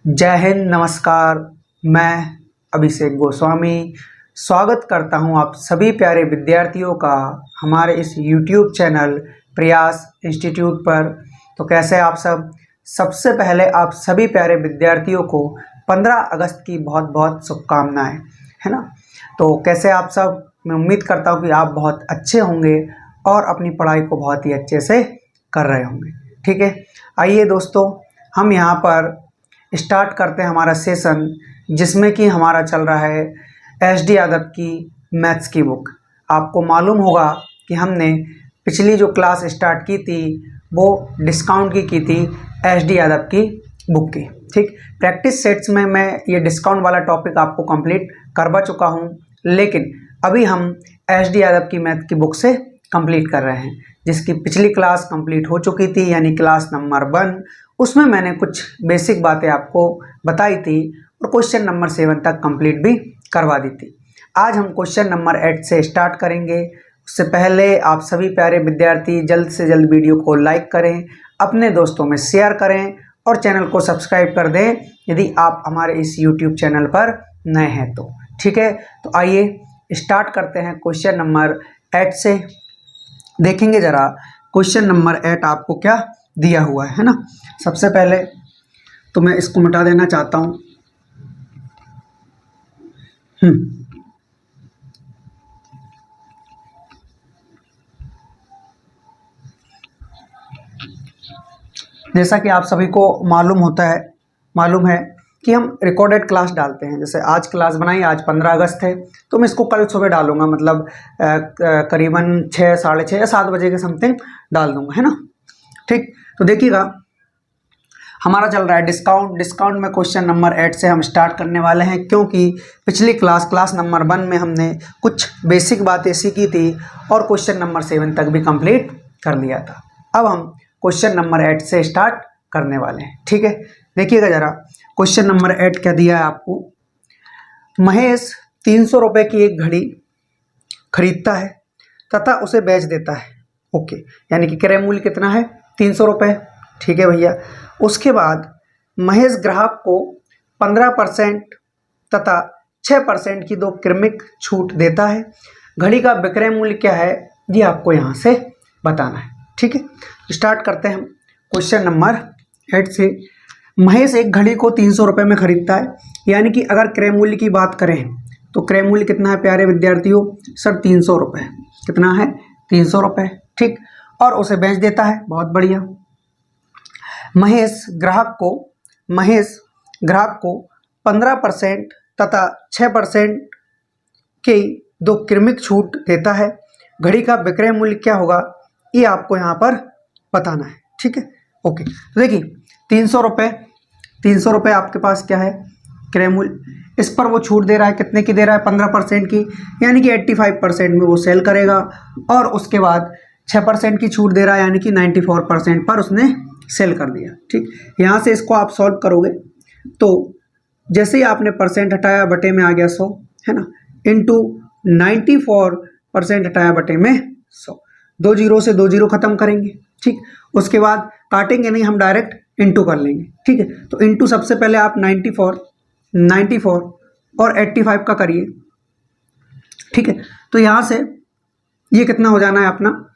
जय हिंद, नमस्कार। मैं अभिषेक गोस्वामी स्वागत करता हूं आप सभी प्यारे विद्यार्थियों का हमारे इस YouTube चैनल प्रयास इंस्टीट्यूट पर। तो कैसे आप सब? सबसे पहले आप सभी प्यारे विद्यार्थियों को 15 अगस्त की बहुत बहुत शुभकामनाएं, है ना। तो कैसे आप सब? मैं उम्मीद करता हूं कि आप बहुत अच्छे होंगे और अपनी पढ़ाई को बहुत ही अच्छे से कर रहे होंगे। ठीक है, आइए दोस्तों, हम यहाँ पर स्टार्ट करते हैं हमारा सेशन, जिसमें कि हमारा चल रहा है एच.डी. यादव की मैथ्स की बुक। आपको मालूम होगा कि हमने पिछली जो क्लास स्टार्ट की थी वो डिस्काउंट की थी एच.डी. यादव की बुक की। ठीक, प्रैक्टिस सेट्स में मैं ये डिस्काउंट वाला टॉपिक आपको कंप्लीट करवा चुका हूँ, लेकिन अभी हम एच.डी. यादव की मैथ की बुक से कंप्लीट कर रहे हैं, जिसकी पिछली क्लास कंप्लीट हो चुकी थी, यानी क्लास नंबर 1। उसमें मैंने कुछ बेसिक बातें आपको बताई थी और क्वेश्चन नंबर 7 तक कंप्लीट भी करवा दी थी। आज हम क्वेश्चन नंबर 8 से स्टार्ट करेंगे। उससे पहले आप सभी प्यारे विद्यार्थी जल्द से जल्द वीडियो को लाइक करें, अपने दोस्तों में शेयर करें और चैनल को सब्सक्राइब कर दें यदि आप हमारे इस यूट्यूब चैनल पर नए हैं तो। ठीक है, तो आइए स्टार्ट करते हैं क्वेश्चन नंबर 8 से। देखेंगे ज़रा क्वेश्चन नंबर 8 आपको क्या दिया हुआ है ना। सबसे पहले तो मैं इसको मिटा देना चाहता हूँ। जैसा कि आप सभी को मालूम है कि हम रिकॉर्डेड क्लास डालते हैं। जैसे आज क्लास बनाई, आज 15 अगस्त है, तो मैं इसको कल सुबह डालूंगा, मतलब करीबन 6, साढ़े 6 या 7 बजे के समथिंग डाल दूंगा, है ना। ठीक, तो देखिएगा हमारा चल रहा है डिस्काउंट में क्वेश्चन नंबर 8 से हम स्टार्ट करने वाले हैं, क्योंकि पिछली क्लास नंबर 1 में हमने कुछ बेसिक बातें सीखी थी और क्वेश्चन नंबर 7 तक भी कंप्लीट कर लिया था। अब हम क्वेश्चन नंबर 8 से स्टार्ट करने वाले हैं। ठीक है, देखिएगा ज़रा क्वेश्चन नंबर 8 क्या दिया है आपको। महेश 300 रुपये की एक घड़ी खरीदता है तथा उसे बेच देता है। ओके, यानी कि क्रय मूल्य कितना है? 300 रुपये। ठीक है भैया। उसके बाद महेश ग्राहक को 15% तथा 6% की 2 क्रमिक छूट देता है। घड़ी का विक्रय मूल्य क्या है, ये आपको यहाँ से बताना है। ठीक है, स्टार्ट करते हैं हम क्वेश्चन नंबर 8 से। महेश एक घड़ी को 300 रुपये में खरीदता है, यानी कि अगर क्रय मूल्य की बात करें तो क्रय मूल्य कितना है प्यारे विद्यार्थियों? सर 300 रुपये। कितना है? 300 रुपये। ठीक, और उसे बेच देता है। बहुत बढ़िया। महेश ग्राहक को 15% तथा 6% की 2 क्रमिक छूट देता है। घड़ी का विक्रय मूल्य क्या होगा, ये आपको यहाँ पर बताना है। ठीक है, ओके। तो देखिए 300 रुपये आपके पास क्या है? क्रय मूल्य। इस पर वो छूट दे रहा है, कितने की दे रहा है? 15% की, यानी कि 85% में वो सेल करेगा। और उसके बाद 6% की छूट दे रहा है, यानी कि 94% पर उसने सेल कर दिया। ठीक, यहाँ से इसको आप सॉल्व करोगे तो जैसे ही आपने परसेंट हटाया, बटे में आ गया 100, है ना, इंटू 94% हटाया, बटे में 100। 2 जीरो से 2 जीरो खत्म करेंगे। ठीक, उसके बाद काटेंगे नहीं, हम डायरेक्ट इंटू कर लेंगे। ठीक है, तो इंटू सबसे पहले आप 94 और 85 का करिए। ठीक है, तो यहाँ से ये कितना हो जाना है अपना?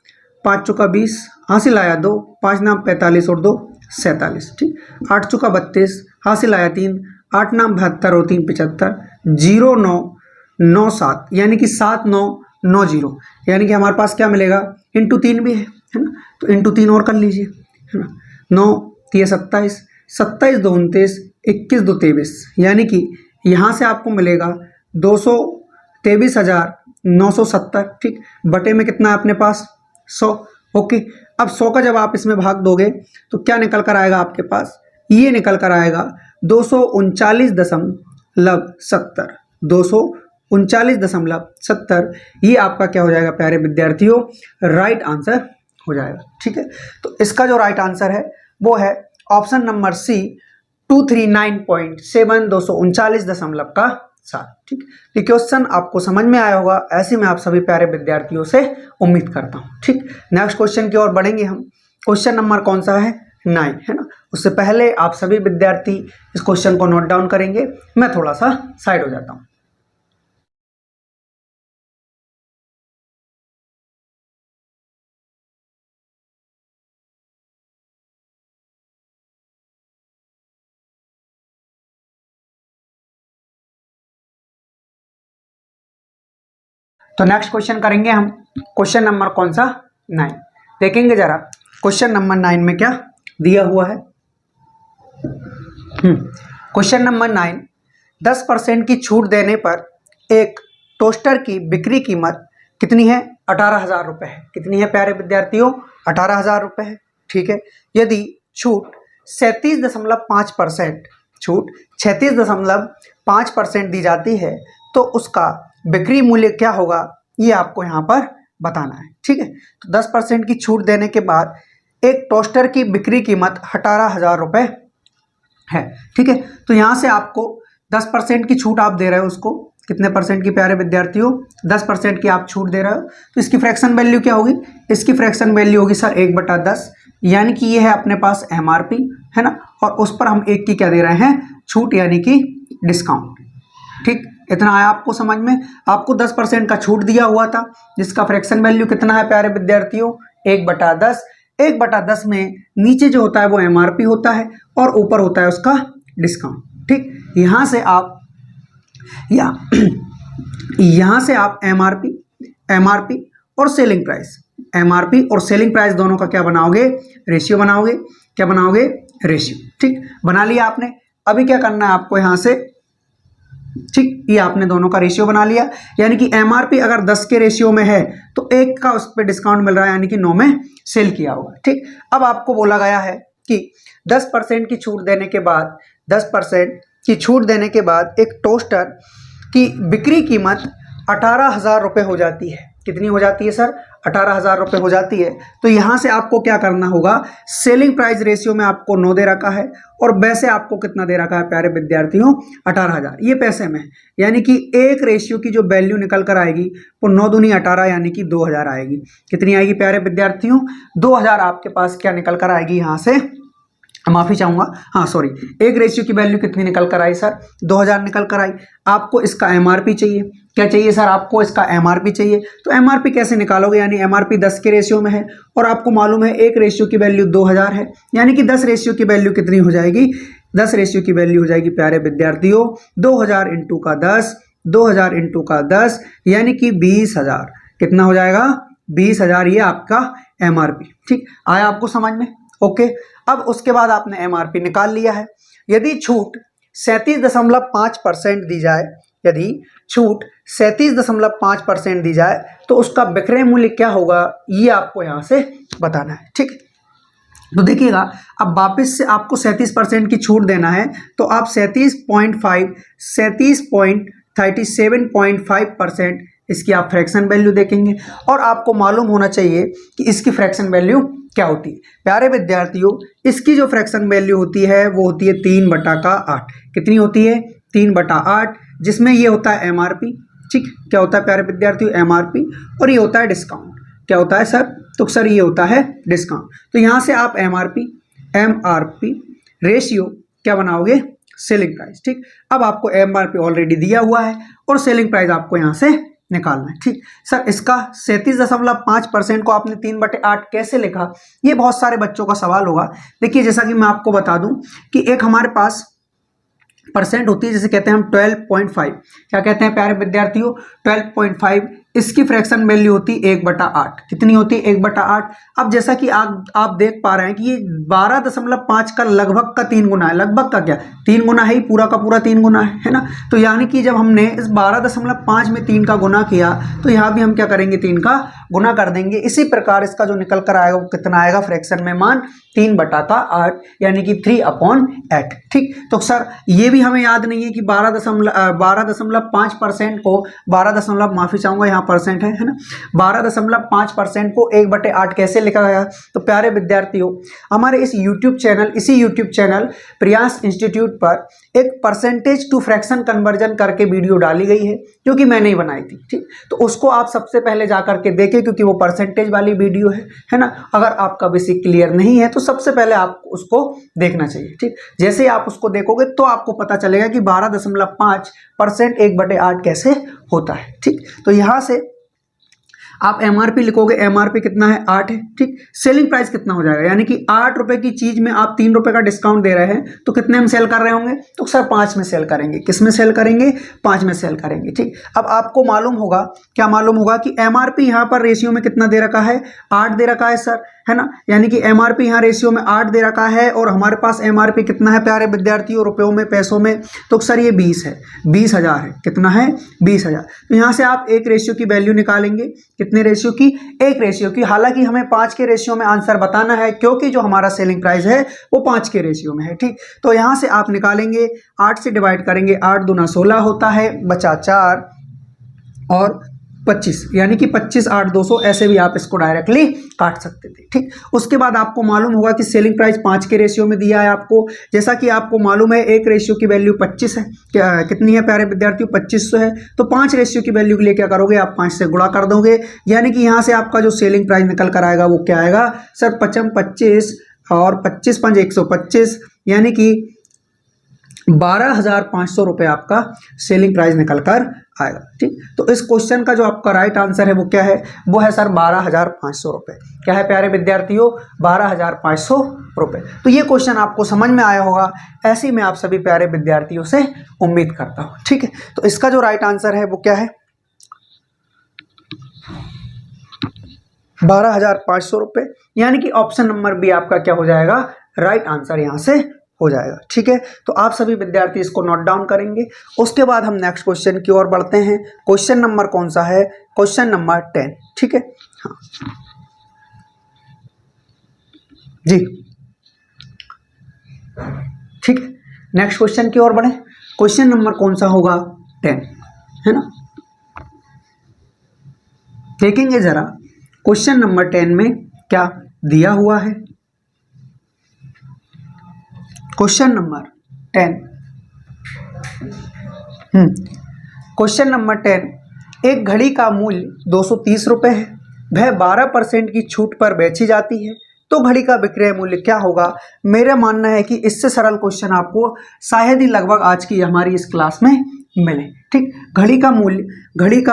5 चौका 20, हासिल आया 2, 5 नाम 45 और 2 47। ठीक, 8 चौका 32, हासिल आया 3, 8 नाम 72 और 3 75, 0 9 9 7, यानी कि 7 9 9 0, यानी कि हमारे पास क्या मिलेगा? इंटू 3 भी है ना, तो इंटू 3 और कर लीजिए, है ना। 9 3 27, 27 2 29, 21 2 23, यानी कि यहाँ से आपको मिलेगा 223,970। ठीक, बटे में कितना है अपने पास? 100। ओके, अब 100 का जब आप इसमें भाग दोगे तो क्या निकल कर आएगा आपके पास? ये निकल कर आएगा 239.70। 239.70, ये आपका क्या हो जाएगा प्यारे विद्यार्थियों? राइट आंसर हो जाएगा। ठीक है, तो इसका जो राइट आंसर है वो है ऑप्शन नंबर सी, 239.7, 239.7। ठीक, ये क्वेश्चन आपको समझ में आया होगा, ऐसे में आप सभी प्यारे विद्यार्थियों से उम्मीद करता हूँ। ठीक, नेक्स्ट क्वेश्चन की ओर बढ़ेंगे हम। क्वेश्चन नंबर कौन सा है? 9, है ना। उससे पहले आप सभी विद्यार्थी इस क्वेश्चन को नोट डाउन करेंगे। मैं थोड़ा सा साइड हो जाता हूँ। तो नेक्स्ट क्वेश्चन करेंगे हम। क्वेश्चन नंबर कौन सा? 9। देखेंगे जरा क्वेश्चन नंबर 9 में क्या दिया हुआ है। क्वेश्चन नंबर 9, 10% की छूट देने पर एक टोस्टर की बिक्री कीमत कितनी है? 18,000 रुपये है। कितनी है प्यारे विद्यार्थियों? 18,000 रुपये है। ठीक है। यदि छूट 37.5% छूट 36.5% दी जाती है तो उसका बिक्री मूल्य क्या होगा, ये आपको यहाँ पर बताना है। ठीक है। तो 10% की छूट देने के बाद एक टोस्टर की बिक्री कीमत 18,000 रुपये है। ठीक है। तो यहाँ से आपको 10% की छूट आप दे रहे हो उसको, कितने परसेंट की प्यारे विद्यार्थियों? 10% की आप छूट दे रहे हो, तो इसकी फ्रैक्शन वैल्यू क्या होगी? इसकी फ्रैक्शन वैल्यू होगी सर 1/10, यानी कि ये है अपने पास MRP है ना, और उस पर हम 1 की क्या दे रहे हैं? छूट, यानी कि डिस्काउंट। ठीक, इतना आया आपको समझ में? आपको 10% का छूट दिया हुआ था, जिसका फ्रैक्शन वैल्यू कितना है प्यारे विद्यार्थियों? 1/10। 1/10 में नीचे जो होता है वो MRP होता है और ऊपर होता है उसका डिस्काउंट। ठीक, यहाँ से आप यहाँ से आप MRP और सेलिंग प्राइस, MRP और सेलिंग प्राइस दोनों का क्या बनाओगे? रेशियो बनाओगे। क्या बनाओगे? रेशियो। ठीक, बना लिया आपने। अभी क्या करना है आपको यहाँ से? ठीक, ये आपने दोनों का रेशियो बना लिया, यानी कि MRP अगर 10 के रेशियो में है तो 1 का उस पर डिस्काउंट मिल रहा है, यानी कि 9 में सेल किया होगा। ठीक, अब आपको बोला गया है कि 10% की छूट देने के बाद 10% की छूट देने के बाद एक टोस्टर की बिक्री कीमत 18,000 रुपये हो जाती है। कितनी हो जाती है सर? 18,000 रुपये हो जाती है। तो यहाँ से आपको क्या करना होगा? सेलिंग प्राइस रेशियो में आपको 9 दे रखा है और वैसे आपको कितना दे रखा है प्यारे विद्यार्थियों? 18,000। ये पैसे में है, यानी कि एक रेशियो की जो वैल्यू निकल कर आएगी वो 9 दूनी 18, यानी कि 2,000 आएगी। कितनी आएगी प्यारे विद्यार्थियों? 2,000 आपके पास क्या निकल कर आएगी यहाँ से? माफ़ी चाहूँगा, हाँ सॉरी, एक रेशियो की वैल्यू कितनी निकल कर आई सर? 2,000 निकल कर आई। आपको इसका MRP चाहिए। क्या चाहिए सर? आपको इसका MRP चाहिए। तो MRP कैसे निकालोगे? यानी MRP 10 के रेशियो में है और आपको मालूम है एक रेशियो की वैल्यू 2,000 है, यानी कि 10 रेशियो की वैल्यू कितनी हो जाएगी? 10 रेशियो की वैल्यू हो जाएगी प्यारे विद्यार्थियों 2,000 इंटू का 10, 2,000 इंटू का 10, यानी कि 20,000। कितना हो जाएगा? 20,000। ये आपका MRP। ठीक, आया आपको समझ में? ओके। अब उसके बाद आपने MRP निकाल लिया है। यदि छूट 37.5% दी जाए, यदि छूट 37.5% दी जाए तो उसका विक्रय मूल्य क्या होगा, ये आपको यहाँ से बताना है। ठीक, तो देखिएगा, अब वापस से आपको 37% की छूट देना है, तो आप 37.5% इसकी आप फ्रैक्शन वैल्यू देखेंगे और आपको मालूम होना चाहिए कि इसकी फ्रैक्शन वैल्यू क्या होती है। प्यारे विद्यार्थियों, इसकी जो फ्रैक्शन वैल्यू होती है वो होती है 3/8। कितनी होती है? 3/8, जिसमें ये होता है MRP। ठीक, क्या होता है प्यारे विद्यार्थियों? MRP, और ये होता है डिस्काउंट। क्या होता है सर? तो सर ये होता है डिस्काउंट। तो यहाँ से आप MRP रेशियो क्या बनाओगे? Selling price. ठीक, अब आपको MRP ऑलरेडी दिया हुआ है और सेलिंग प्राइस आपको यहाँ से निकालना है। ठीक सर, इसका 37.5% को आपने 3/8 कैसे लिखा? ये बहुत सारे बच्चों का सवाल होगा। देखिए, जैसा कि मैं आपको बता दूं कि एक हमारे पास परसेंट होती है, जिसे कहते हैं हम 12.5। क्या कहते हैं प्यारे विद्यार्थियों? 12.5। इसकी फ्रैक्शन वैल्यू होती है 1/8। कितनी होती है? 1/8। अब जैसा कि आप देख पा रहे हैं कि ये 12.5 का लगभग का 3 गुना है। लगभग का क्या? 3 गुना है ही, पूरा का पूरा 3 गुना है ना। तो यानी कि जब हमने इस 12.5 में 3 का गुना किया तो यहाँ भी हम क्या करेंगे? 3 का गुना कर देंगे। इसी प्रकार इसका जो निकल कर आएगा वो कितना आएगा फ्रैक्शन में? मान 3/8, यानी कि 3/8। ठीक, तो सर ये भी हमें याद नहीं है कि 12.5% को 12 माफी चाहूंगा यहाँ 12% है ना। 12.5% को 1/8 कैसे लिखा गया? तो प्यारे विद्यार्थियों, हमारे इसी यूट्यूब चैनल प्रयास इंस्टीट्यूट पर एक परसेंटेज टू फ्रैक्शन कन्वर्जन करके वीडियो डाली गई है, जो कि मैंने ही बनाई थी। ठीक, तो उसको आप सबसे पहले जा करके देखें, क्योंकि वो परसेंटेज वाली वीडियो है ना। अगर आपका बेसिक क्लियर नहीं है तो सबसे पहले आपको उसको देखना चाहिए। ठीक, जैसे ही आप उसको देखोगे तो आपको पता चलेगा कि 12.5% 1/8 कैसे होता है। ठीक, तो यहाँ से आप एमआरपी लिखोगे, एमआरपी कितना है? 8 है। ठीक, सेलिंग प्राइस कितना हो जाएगा? यानी कि 8 रुपए की चीज में आप 3 रुपए का डिस्काउंट दे रहे हैं, तो कितने में सेल कर रहे होंगे? तो सर 5 में सेल करेंगे। किस में सेल करेंगे? 5 में सेल करेंगे। ठीक, अब आपको मालूम होगा, क्या मालूम होगा कि एमआरपी यहाँ पर रेशियो में कितना दे रखा है? 8 दे रखा है सर, है ना। यानी कि एमआरपी यहाँ रेशियो में 8 दे रखा है, और हमारे पास एमआरपी कितना है प्यारे विद्यार्थियों, रुपयों में, पैसों में? तो सर ये 20 है, 20,000 है। कितना है? 20,000। तो यहाँ से आप एक रेशियो की वैल्यू निकालेंगे। कितने रेशियो की? एक रेशियो की। हालांकि हमें 5 के रेशियो में आंसर बताना है, क्योंकि जो हमारा सेलिंग प्राइस है वो 5 के रेशियो में है। ठीक, तो यहाँ से आप निकालेंगे, 8 से डिवाइड करेंगे, 8 दूना 16 होता है, बचा 4 और 25, यानी कि 25 8 200, ऐसे भी आप इसको डायरेक्टली काट सकते थे। ठीक, उसके बाद आपको मालूम होगा कि सेलिंग प्राइस 5 के रेशियो में दिया है आपको। जैसा कि आपको मालूम है एक रेशियो की वैल्यू 25 है। क्या कितनी है प्यारे विद्यार्थियों? 2500 है। तो 5 रेशियो की वैल्यू के लिए क्या करोगे? आप 5 से गुणा कर दोगे, यानी कि यहाँ से आपका जो सेलिंग प्राइस निकल कर आएगा वो क्या आएगा? सर 25 और 25 5 125, यानी कि 12,500 रुपये आपका सेलिंग प्राइस निकल कर आएगा। ठीक, तो इस क्वेश्चन का जो आपका राइट आंसर है वो क्या है? वो है सर 12,500 रुपये। क्या है प्यारे विद्यार्थियों? 12,500 रुपये। तो ये क्वेश्चन आपको समझ में आया होगा, ऐसी मैं आप सभी प्यारे विद्यार्थियों से उम्मीद करता हूँ। ठीक है, तो इसका जो राइट आंसर है वो क्या है? 12,500 रुपये, यानी कि ऑप्शन नंबर बी आपका क्या हो जाएगा? राइट आंसर यहाँ से हो जाएगा। ठीक है, तो आप सभी विद्यार्थी इसको नोट डाउन करेंगे। उसके बाद हम नेक्स्ट क्वेश्चन की ओर बढ़ते हैं। क्वेश्चन नंबर कौन सा है? Question number 10। ठीक है, हाँ जी, ठीक है, नेक्स्ट क्वेश्चन की ओर बढ़े। क्वेश्चन नंबर कौन सा होगा? 10, है ना। देखेंगे जरा क्वेश्चन नंबर 10 में क्या दिया हुआ है। क्वेश्चन नंबर 10, क्वेश्चन नंबर 10, एक घड़ी का मूल्य 230 रुपये है, वह 12% की छूट पर बेची जाती है, तो घड़ी का विक्रय मूल्य क्या होगा? मेरा मानना है कि इससे सरल क्वेश्चन आपको शायद ही लगभग आज की हमारी इस क्लास में मिले। ठीक, घड़ी का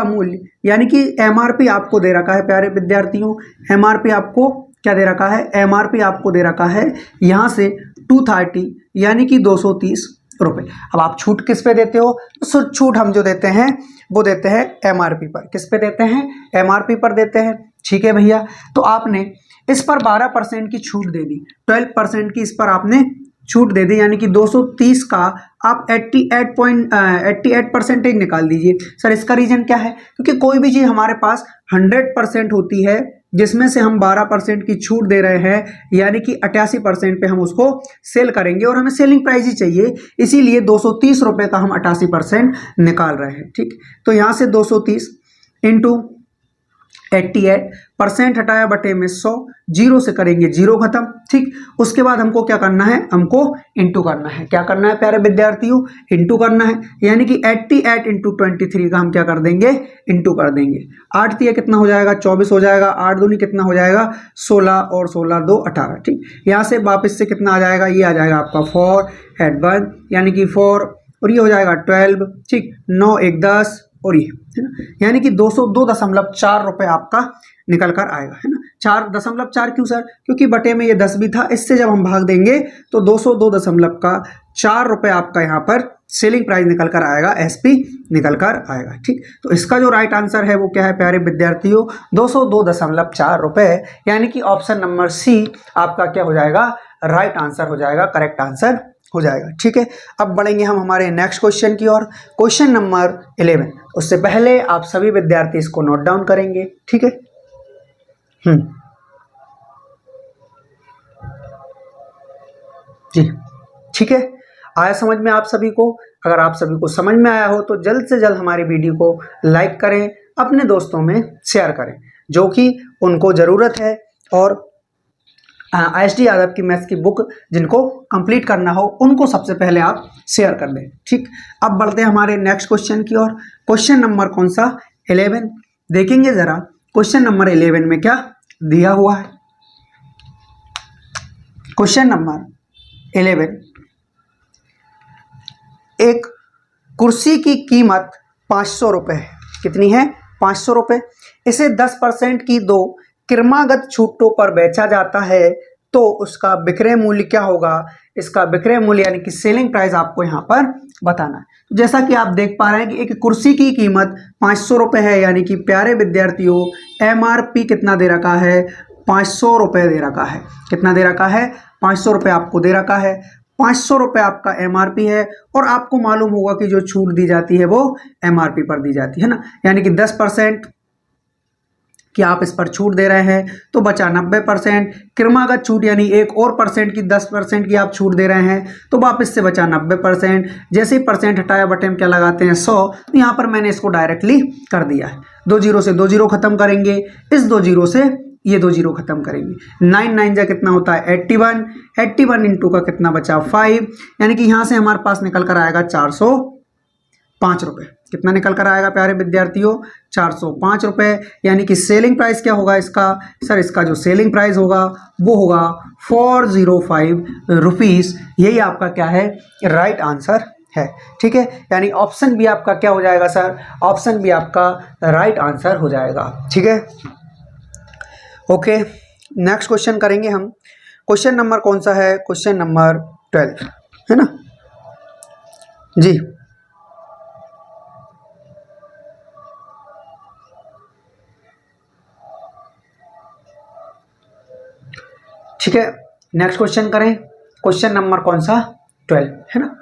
मूल्य यानी कि एमआरपी आपको दे रखा है प्यारे विद्यार्थियों। एमआरपी आपको क्या दे रखा है? एमआरपी आपको दे रखा है यहाँ से 230, यानी कि 230 रुपये। अब आप छूट किस पे देते हो? तो छूट हम जो देते हैं वो देते हैं एमआरपी पर। किस पे देते हैं? एमआरपी पर देते हैं। ठीक है भैया, तो आपने इस पर 12% की छूट दे दी, 12% की इस पर आपने छूट दे दी, यानी कि 230 का आप 88% निकाल दीजिए। सर इसका रीजन क्या है? क्योंकि कोई भी चीज़ हमारे पास 100% होती है, जिसमें से हम 12% की छूट दे रहे हैं, यानी कि 88% पे हम उसको सेल करेंगे, और हमें सेलिंग प्राइस ही चाहिए, इसीलिए 230 रुपये का हम 88% निकाल रहे हैं। ठीक, तो यहाँ से 230 इंटू 88% हटाया बटे में 100, जीरो से करेंगे जीरो खत्म। ठीक, उसके बाद हमको क्या करना है? हमको इंटू करना है। क्या करना है प्यारे विद्यार्थियों? इंटू करना है, यानी कि 88 इंटू 23 का हम क्या कर देंगे? इंटू कर देंगे। 8 दिया कितना हो जाएगा? 24 हो जाएगा। 8 दूनी कितना हो जाएगा? 16, और 16 2 18। ठीक, यहाँ से वापस से कितना आ जाएगा? ये आ जाएगा आपका 4 एट 1, यानी कि 4, और ये हो जाएगा 12। ठीक, 9 1 10, और ये है ना, यानी कि 202.4 रुपये आपका निकल कर आएगा, है ना। 4.4 क्यों सर? क्योंकि बटे में ये 10 भी था, इससे जब हम भाग देंगे तो 202.4 रुपये आपका यहाँ पर सेलिंग प्राइस निकल कर आएगा, एसपी निकल कर आएगा। ठीक, तो इसका जो राइट आंसर है वो क्या है प्यारे विद्यार्थियों? 202.4 रुपये, यानी कि ऑप्शन नंबर सी आपका क्या हो जाएगा? राइट आंसर हो जाएगा, करेक्ट आंसर हो जाएगा। ठीक है, अब बढ़ेंगे हम हमारे नेक्स्ट क्वेश्चन की ओर। Question number 11। उससे पहले आप सभी विद्यार्थी इसको नोट डाउन करेंगे। ठीक है, जी ठीक है, आया समझ में आप सभी को? अगर आप सभी को समझ में आया हो तो जल्द से जल्द हमारी वीडियो को लाइक करें, अपने दोस्तों में शेयर करें जो कि उनको ज़रूरत है, और ISD यादव की मैथ्स की बुक जिनको कंप्लीट करना हो उनको सबसे पहले आप शेयर कर दें। ठीक, अब बढ़ते हैं हमारे नेक्स्ट क्वेश्चन की ओर। क्वेश्चन नंबर कौन सा? 11। देखेंगे ज़रा क्वेश्चन नंबर 11 में क्या दिया हुआ है। क्वेश्चन नंबर 11, एक कुर्सी की कीमत 500 रुपये है। कितनी है? 500 रुपये। इसे 10% की दो क्रमागत छूटों पर बेचा जाता है तो उसका विक्रय मूल्य क्या होगा? इसका विक्रय मूल्य यानी कि सेलिंग प्राइस आपको यहाँ पर बताना है। तो जैसा कि आप देख पा रहे हैं कि एक कुर्सी की कीमत 500 रुपये है, यानी कि प्यारे विद्यार्थियों MRP कितना दे रखा है? 500 रुपये दे रखा है। कितना दे रखा है? 500 रुपये आपको दे रखा है। 500 रुपये आपका MRP है, और आपको मालूम होगा कि जो छूट दी जाती है वो MRP पर दी जाती है ना, यानी कि 10% कि आप इस पर छूट दे रहे हैं तो बचा 90%। क्रमागत छूट यानी एक और परसेंट की 10% की आप छूट दे रहे हैं तो वापस से बचा 90%। जैसे ही परसेंट हटाया बटे में क्या लगाते हैं? 100। तो यहाँ पर मैंने इसको डायरेक्टली कर दिया है। 2 जीरो से 2 जीरो खत्म करेंगे, इस 2 जीरो से ये 2 जीरो खत्म करेंगे। 9 9 जा कितना होता है? 81। 81 इंटू का कितना बचा? 5, यानी कि यहाँ से हमारे पास निकल कर आएगा 405 रुपये। कितना निकल कर आएगा प्यारे विद्यार्थियों? 405 रुपये। यानी कि सेलिंग प्राइस क्या होगा इसका? सर इसका जो सेलिंग प्राइस होगा वो होगा 405 रुपीज़। यही आपका क्या है? राइट आंसर है। ठीक है, यानी ऑप्शन भी आपका क्या हो जाएगा सर? ऑप्शन भी आपका राइट आंसर हो जाएगा। ठीक है, ओके, नेक्स्ट क्वेश्चन करेंगे हम। क्वेश्चन नंबर कौन सा है? क्वेश्चन नंबर 12 है ना जी। ठीक है, नेक्स्ट क्वेश्चन करें। क्वेश्चन नंबर कौन सा? 12 है ना।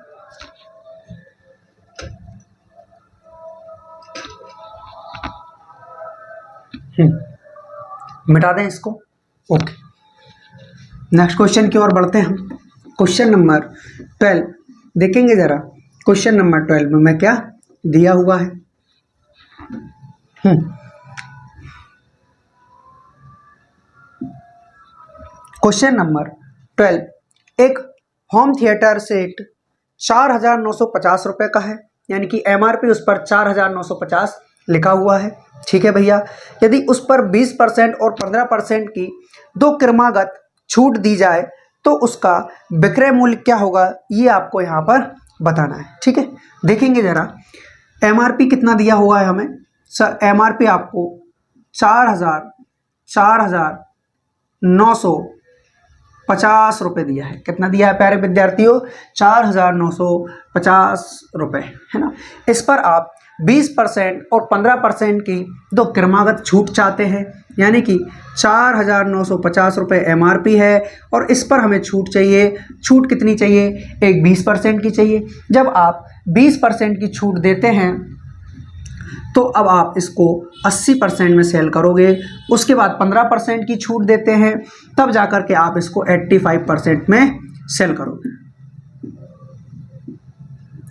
मिटा दें इसको। ओके, नेक्स्ट क्वेश्चन की ओर बढ़ते हैं हम। क्वेश्चन नंबर 12 देखेंगे ज़रा। क्वेश्चन नंबर 12 में क्या दिया हुआ है? क्वेश्चन नंबर 12, एक होम थिएटर सेट 4,950 रुपये का है, यानी कि MRP उस पर 4,950 लिखा हुआ है। ठीक है भैया, यदि उस पर 20% और 15% की दो क्रमागत छूट दी जाए तो उसका विक्रय मूल्य क्या होगा? ये आपको यहाँ पर बताना है। ठीक है, देखेंगे ज़रा MRP कितना दिया हुआ है हमें। सर MRP आपको 4,950 रुपये दिया है। कितना दिया है प्यारे विद्यार्थियों? 4,950 रुपये है ना। इस पर आप 20% और 15% की दो क्रमागत छूट चाहते हैं, यानी कि 4,950 रुपये MRP है और इस पर हमें छूट चाहिए। छूट कितनी चाहिए? एक 20% की चाहिए। जब आप 20% की छूट देते हैं तो अब आप इसको 80% में सेल करोगे। उसके बाद 15% की छूट देते हैं, तब जाकर के आप इसको 85% में सेल करोगे।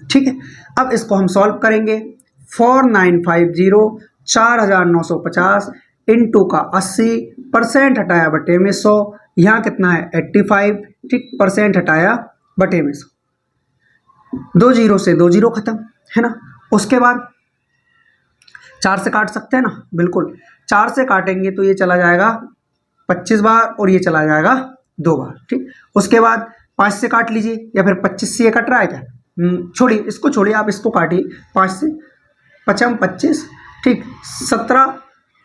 ठीक है, अब इसको हम सॉल्व करेंगे। 4950 4,950 इंटू का 80% हटाया बटे में 100, यहाँ कितना है? 85। ठीक, परसेंट हटाया बटे में 100, 2 जीरो से 2 जीरो खत्म है ना। उसके बाद 4 से काट सकते हैं ना, बिल्कुल 4 से काटेंगे तो ये चला जाएगा 25 बार और ये चला जाएगा 2 बार। ठीक, उसके बाद 5 से काट लीजिए, या फिर 25 से ये कट रहा है क्या? छोड़िए, इसको छोड़िए, आप इसको काटिए। 5 से 5 25, ठीक, 17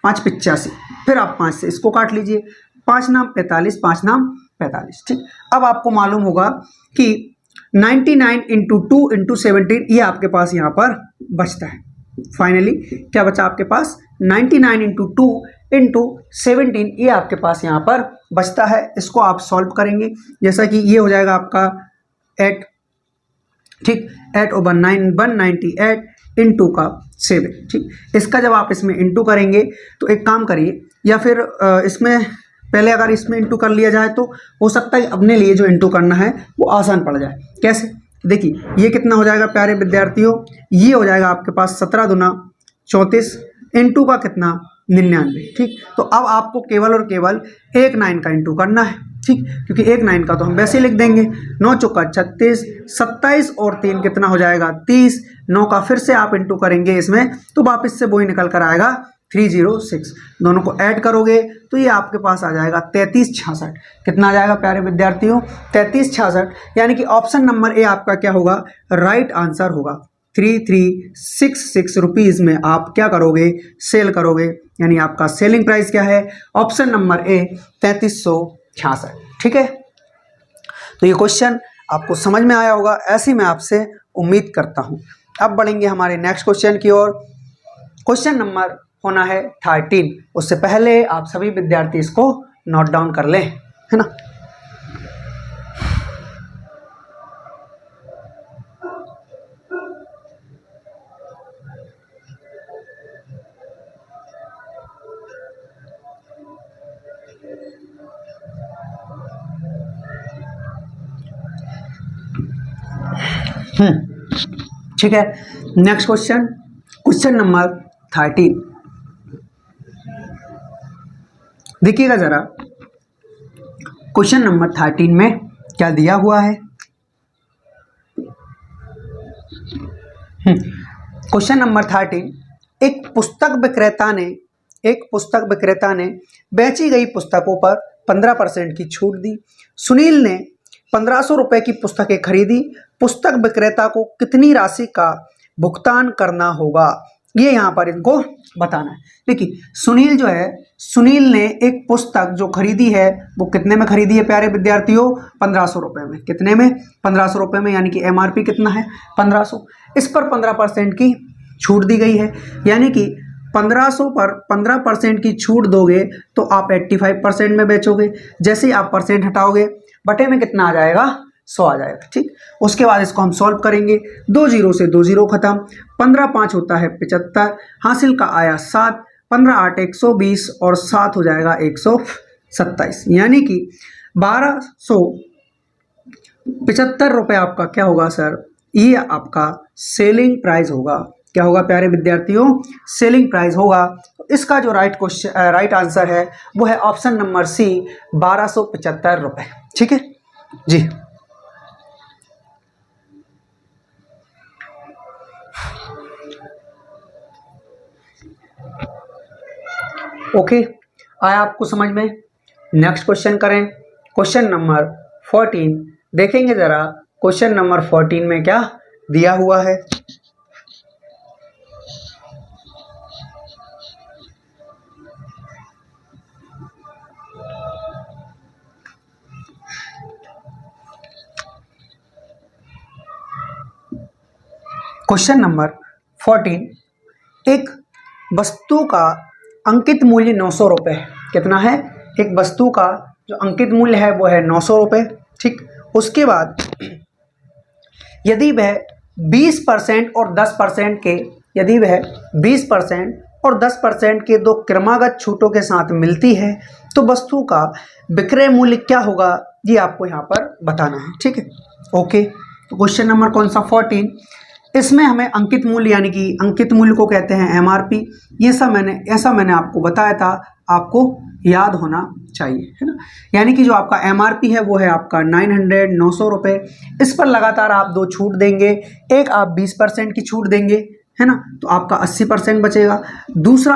5 85, फिर आप 5 से इसको काट लीजिए। 5 नाम 45, 5 नाम 45। ठीक, अब आपको मालूम होगा कि 99 इंटू 2 इंटू 17 ये आपके पास यहाँ पर बचता है। फाइनली क्या बचा आपके पास? 99 इंटू 2 इंटू 17 ये आपके पास यहाँ पर बचता है। इसको आप सॉल्व करेंगे, जैसा कि ये हो जाएगा आपका 8। ठीक, 8/198 इंटू का 7। ठीक, इसका जब आप इसमें इंटू करेंगे तो एक काम करिए, या फिर इसमें पहले अगर इसमें इंटू कर लिया जाए तो हो सकता है अपने लिए जो इंटू करना है वो आसान पड़ जाए। कैसे? देखिए ये कितना हो जाएगा प्यारे विद्यार्थियों? ये हो जाएगा आपके पास 17 दूना 34 इंटू का कितना 99, ठीक। तो अब आपको केवल और केवल एक 9 का इंटू करना है, ठीक, क्योंकि एक 9 का तो हम वैसे ही लिख देंगे। 9 चौका 36, 27 और 3 कितना हो जाएगा 30। 9 का फिर से आप इंटू करेंगे इसमें तो वापस से वही निकल कर आएगा 306। दोनों को ऐड करोगे तो ये आपके पास आ जाएगा 3366। कितना आ जाएगा प्यारे विद्यार्थियों 3366, यानी कि ऑप्शन नंबर ए आपका क्या होगा, राइट आंसर होगा। 3366 रुपीज़ में आप क्या करोगे, सेल करोगे, यानी आपका सेलिंग प्राइस क्या है, ऑप्शन नंबर ए 3366, ठीक है। तो ये क्वेश्चन आपको समझ में आया होगा, ऐसी मैं आपसे उम्मीद करता हूँ। अब बढ़ेंगे हमारे नेक्स्ट क्वेश्चन की ओर। क्वेश्चन नंबर होना है 13। उससे पहले आप सभी विद्यार्थी इसको नोट डाउन कर लें, है ना। ठीक है। Next question, question number 13। देखिएगा जरा क्वेश्चन नंबर 13 में क्या दिया हुआ है। क्वेश्चन नंबर 13, एक पुस्तक विक्रेता ने बेची गई पुस्तकों पर 15% की छूट दी। सुनील ने 1500 रुपए की पुस्तकें खरीदी। पुस्तक विक्रेता को कितनी राशि का भुगतान करना होगा, ये यहाँ पर इनको बताना है। देखिए सुनील जो है, सुनील ने एक पुस्तक जो खरीदी है वो कितने में खरीदी है प्यारे विद्यार्थियों, 1500 रुपये में। कितने में, 1500 रुपये में, यानी कि एमआरपी कितना है 1500। इस पर 15% की छूट दी गई है, यानी कि 1500 पर 15% की छूट दोगे तो आप 85% में बेचोगे। जैसे ही आप परसेंट हटाओगे बटे में कितना आ जाएगा, 100 आ जाएगा, ठीक। उसके बाद इसको हम सॉल्व करेंगे। 2 जीरो से 2 जीरो खत्म, 15 5 होता है 75, हासिल का आया 7, 15 8 120 और 7 हो जाएगा 127, यानी कि 1275 रुपये आपका क्या होगा सर, ये आपका सेलिंग प्राइस होगा। क्या होगा प्यारे विद्यार्थियों, सेलिंग प्राइस होगा। तो इसका जो राइट आंसर है वो है ऑप्शन नंबर सी, 1275 रुपये, ठीक है जी। ओके, आया आपको समझ में। नेक्स्ट क्वेश्चन करें, क्वेश्चन नंबर 14। देखेंगे जरा क्वेश्चन नंबर 14 में क्या दिया हुआ है। क्वेश्चन नंबर 14, एक वस्तु का अंकित मूल्य 900 रुपये। कितना है, एक वस्तु का जो अंकित मूल्य है वो है 900 रुपये, ठीक। उसके बाद यदि वह 20% और 10% के, यदि वह 20% और 10% के दो क्रमागत छूटों के साथ मिलती है तो वस्तु का विक्रय मूल्य क्या होगा, ये आपको यहाँ पर बताना है, ठीक है। ओके, तो क्वेश्चन नंबर कौन सा 14, इसमें हमें अंकित मूल्य, यानी कि अंकित मूल्य को कहते हैं एमआरपी। ये सब ऐसा मैंने आपको बताया था, आपको याद होना चाहिए, है ना। यानी कि जो आपका एमआरपी है वो है आपका 900 रुपये। इस पर लगातार आप दो छूट देंगे, एक आप 20% की छूट देंगे, है ना, तो आपका 80% बचेगा। दूसरा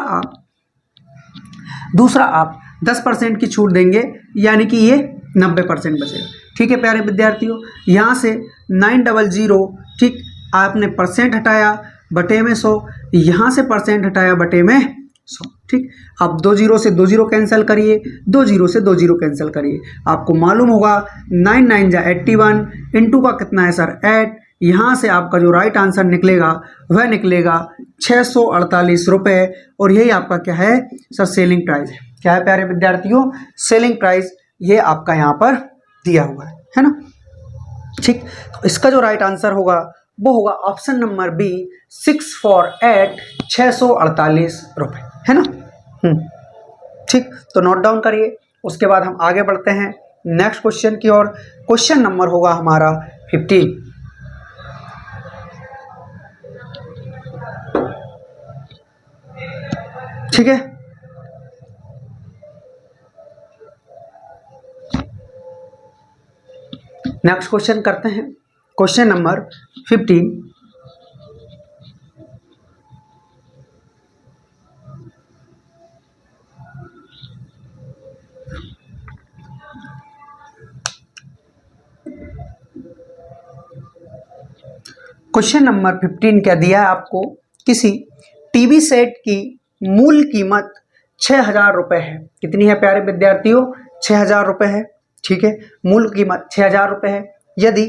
आप 10% की छूट देंगे, यानी कि ये 90% बचेगा, ठीक है प्यारे विद्यार्थियों। यहाँ से 900, ठीक, आपने परसेंट हटाया बटे में 100, यहाँ से परसेंट हटाया बटे में 100, ठीक। आप 2 जीरो से 2 जीरो कैंसिल करिए, 2 जीरो से 2 जीरो कैंसिल करिए, आपको मालूम होगा 9 9 जा 81, इंटू का कितना है सर 8। यहाँ से आपका जो राइट आंसर निकलेगा वह निकलेगा 648 रुपये, और यही आपका क्या है सर, सेलिंग प्राइस है। क्या है प्यारे विद्यार्थियों, सेलिंग प्राइस, ये आपका यहाँ पर दिया हुआ है ना, ठीक। तो इसका जो राइट आंसर होगा वो होगा ऑप्शन नंबर बी, 648, 648 रुपये, है ना। ठीक, तो नोट डाउन करिए। उसके बाद हम आगे बढ़ते हैं नेक्स्ट क्वेश्चन की ओर। क्वेश्चन नंबर होगा हमारा 15। ठीक है। नेक्स्ट क्वेश्चन करते हैं, क्वेश्चन नंबर 15। क्वेश्चन नंबर 15 क्या दिया है आपको, किसी टीवी सेट की मूल कीमत 6,000 रुपये है। कितनी है प्यारे विद्यार्थियों, 6,000 रुपये है। ठीक है, मूल कीमत 6,000 रुपये है। यदि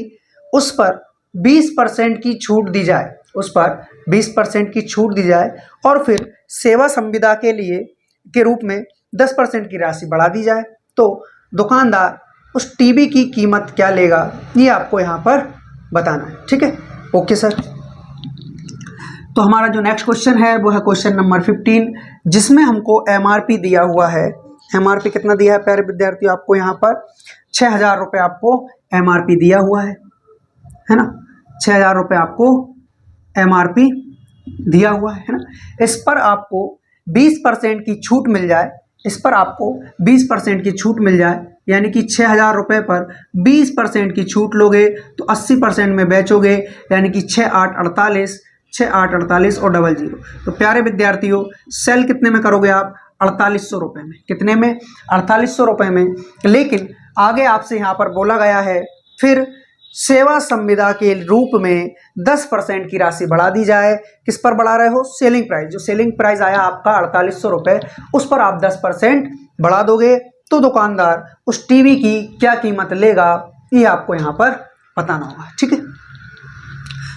उस पर 20% की छूट दी जाए, उस पर 20% की छूट दी जाए और फिर सेवा संविदा के लिए के रूप में 10% की राशि बढ़ा दी जाए, तो दुकानदार उस टीवी की कीमत क्या लेगा, ये आपको यहाँ पर बताना है। ठीक है, ओके सर। तो हमारा जो नेक्स्ट क्वेश्चन है वो है क्वेश्चन नंबर 15, जिसमें हमको एमआरपी दिया हुआ है। एमआरपी कितना दिया है प्यारे विद्यार्थियों, आपको यहाँ पर 6,000 रुपये आपको एमआरपी दिया हुआ है ना। 6,000 रुपये आपको एमआरपी दिया हुआ है ना। इस पर आपको 20% की छूट मिल जाए, इस पर आपको 20% की छूट मिल जाए, यानी कि 6,000 रुपये पर 20% की छूट लोगे तो 80% में बेचोगे, यानी कि 6,8 48, 6,8 48 और 00। तो प्यारे विद्यार्थियों, सेल कितने में करोगे आप, 4800 रुपये में। कितने में, 4800 रुपये में। लेकिन आगे आपसे यहाँ पर बोला गया है फिर सेवा संविदा के रूप में 10% की राशि बढ़ा दी जाए। किस पर बढ़ा रहे हो, सेलिंग प्राइस। जो सेलिंग प्राइस आया आपका 4800 रुपये, उस पर आप 10% बढ़ा दोगे तो दुकानदार उस टीवी की क्या कीमत लेगा, ये आपको यहाँ पर बताना होगा। ठीक है,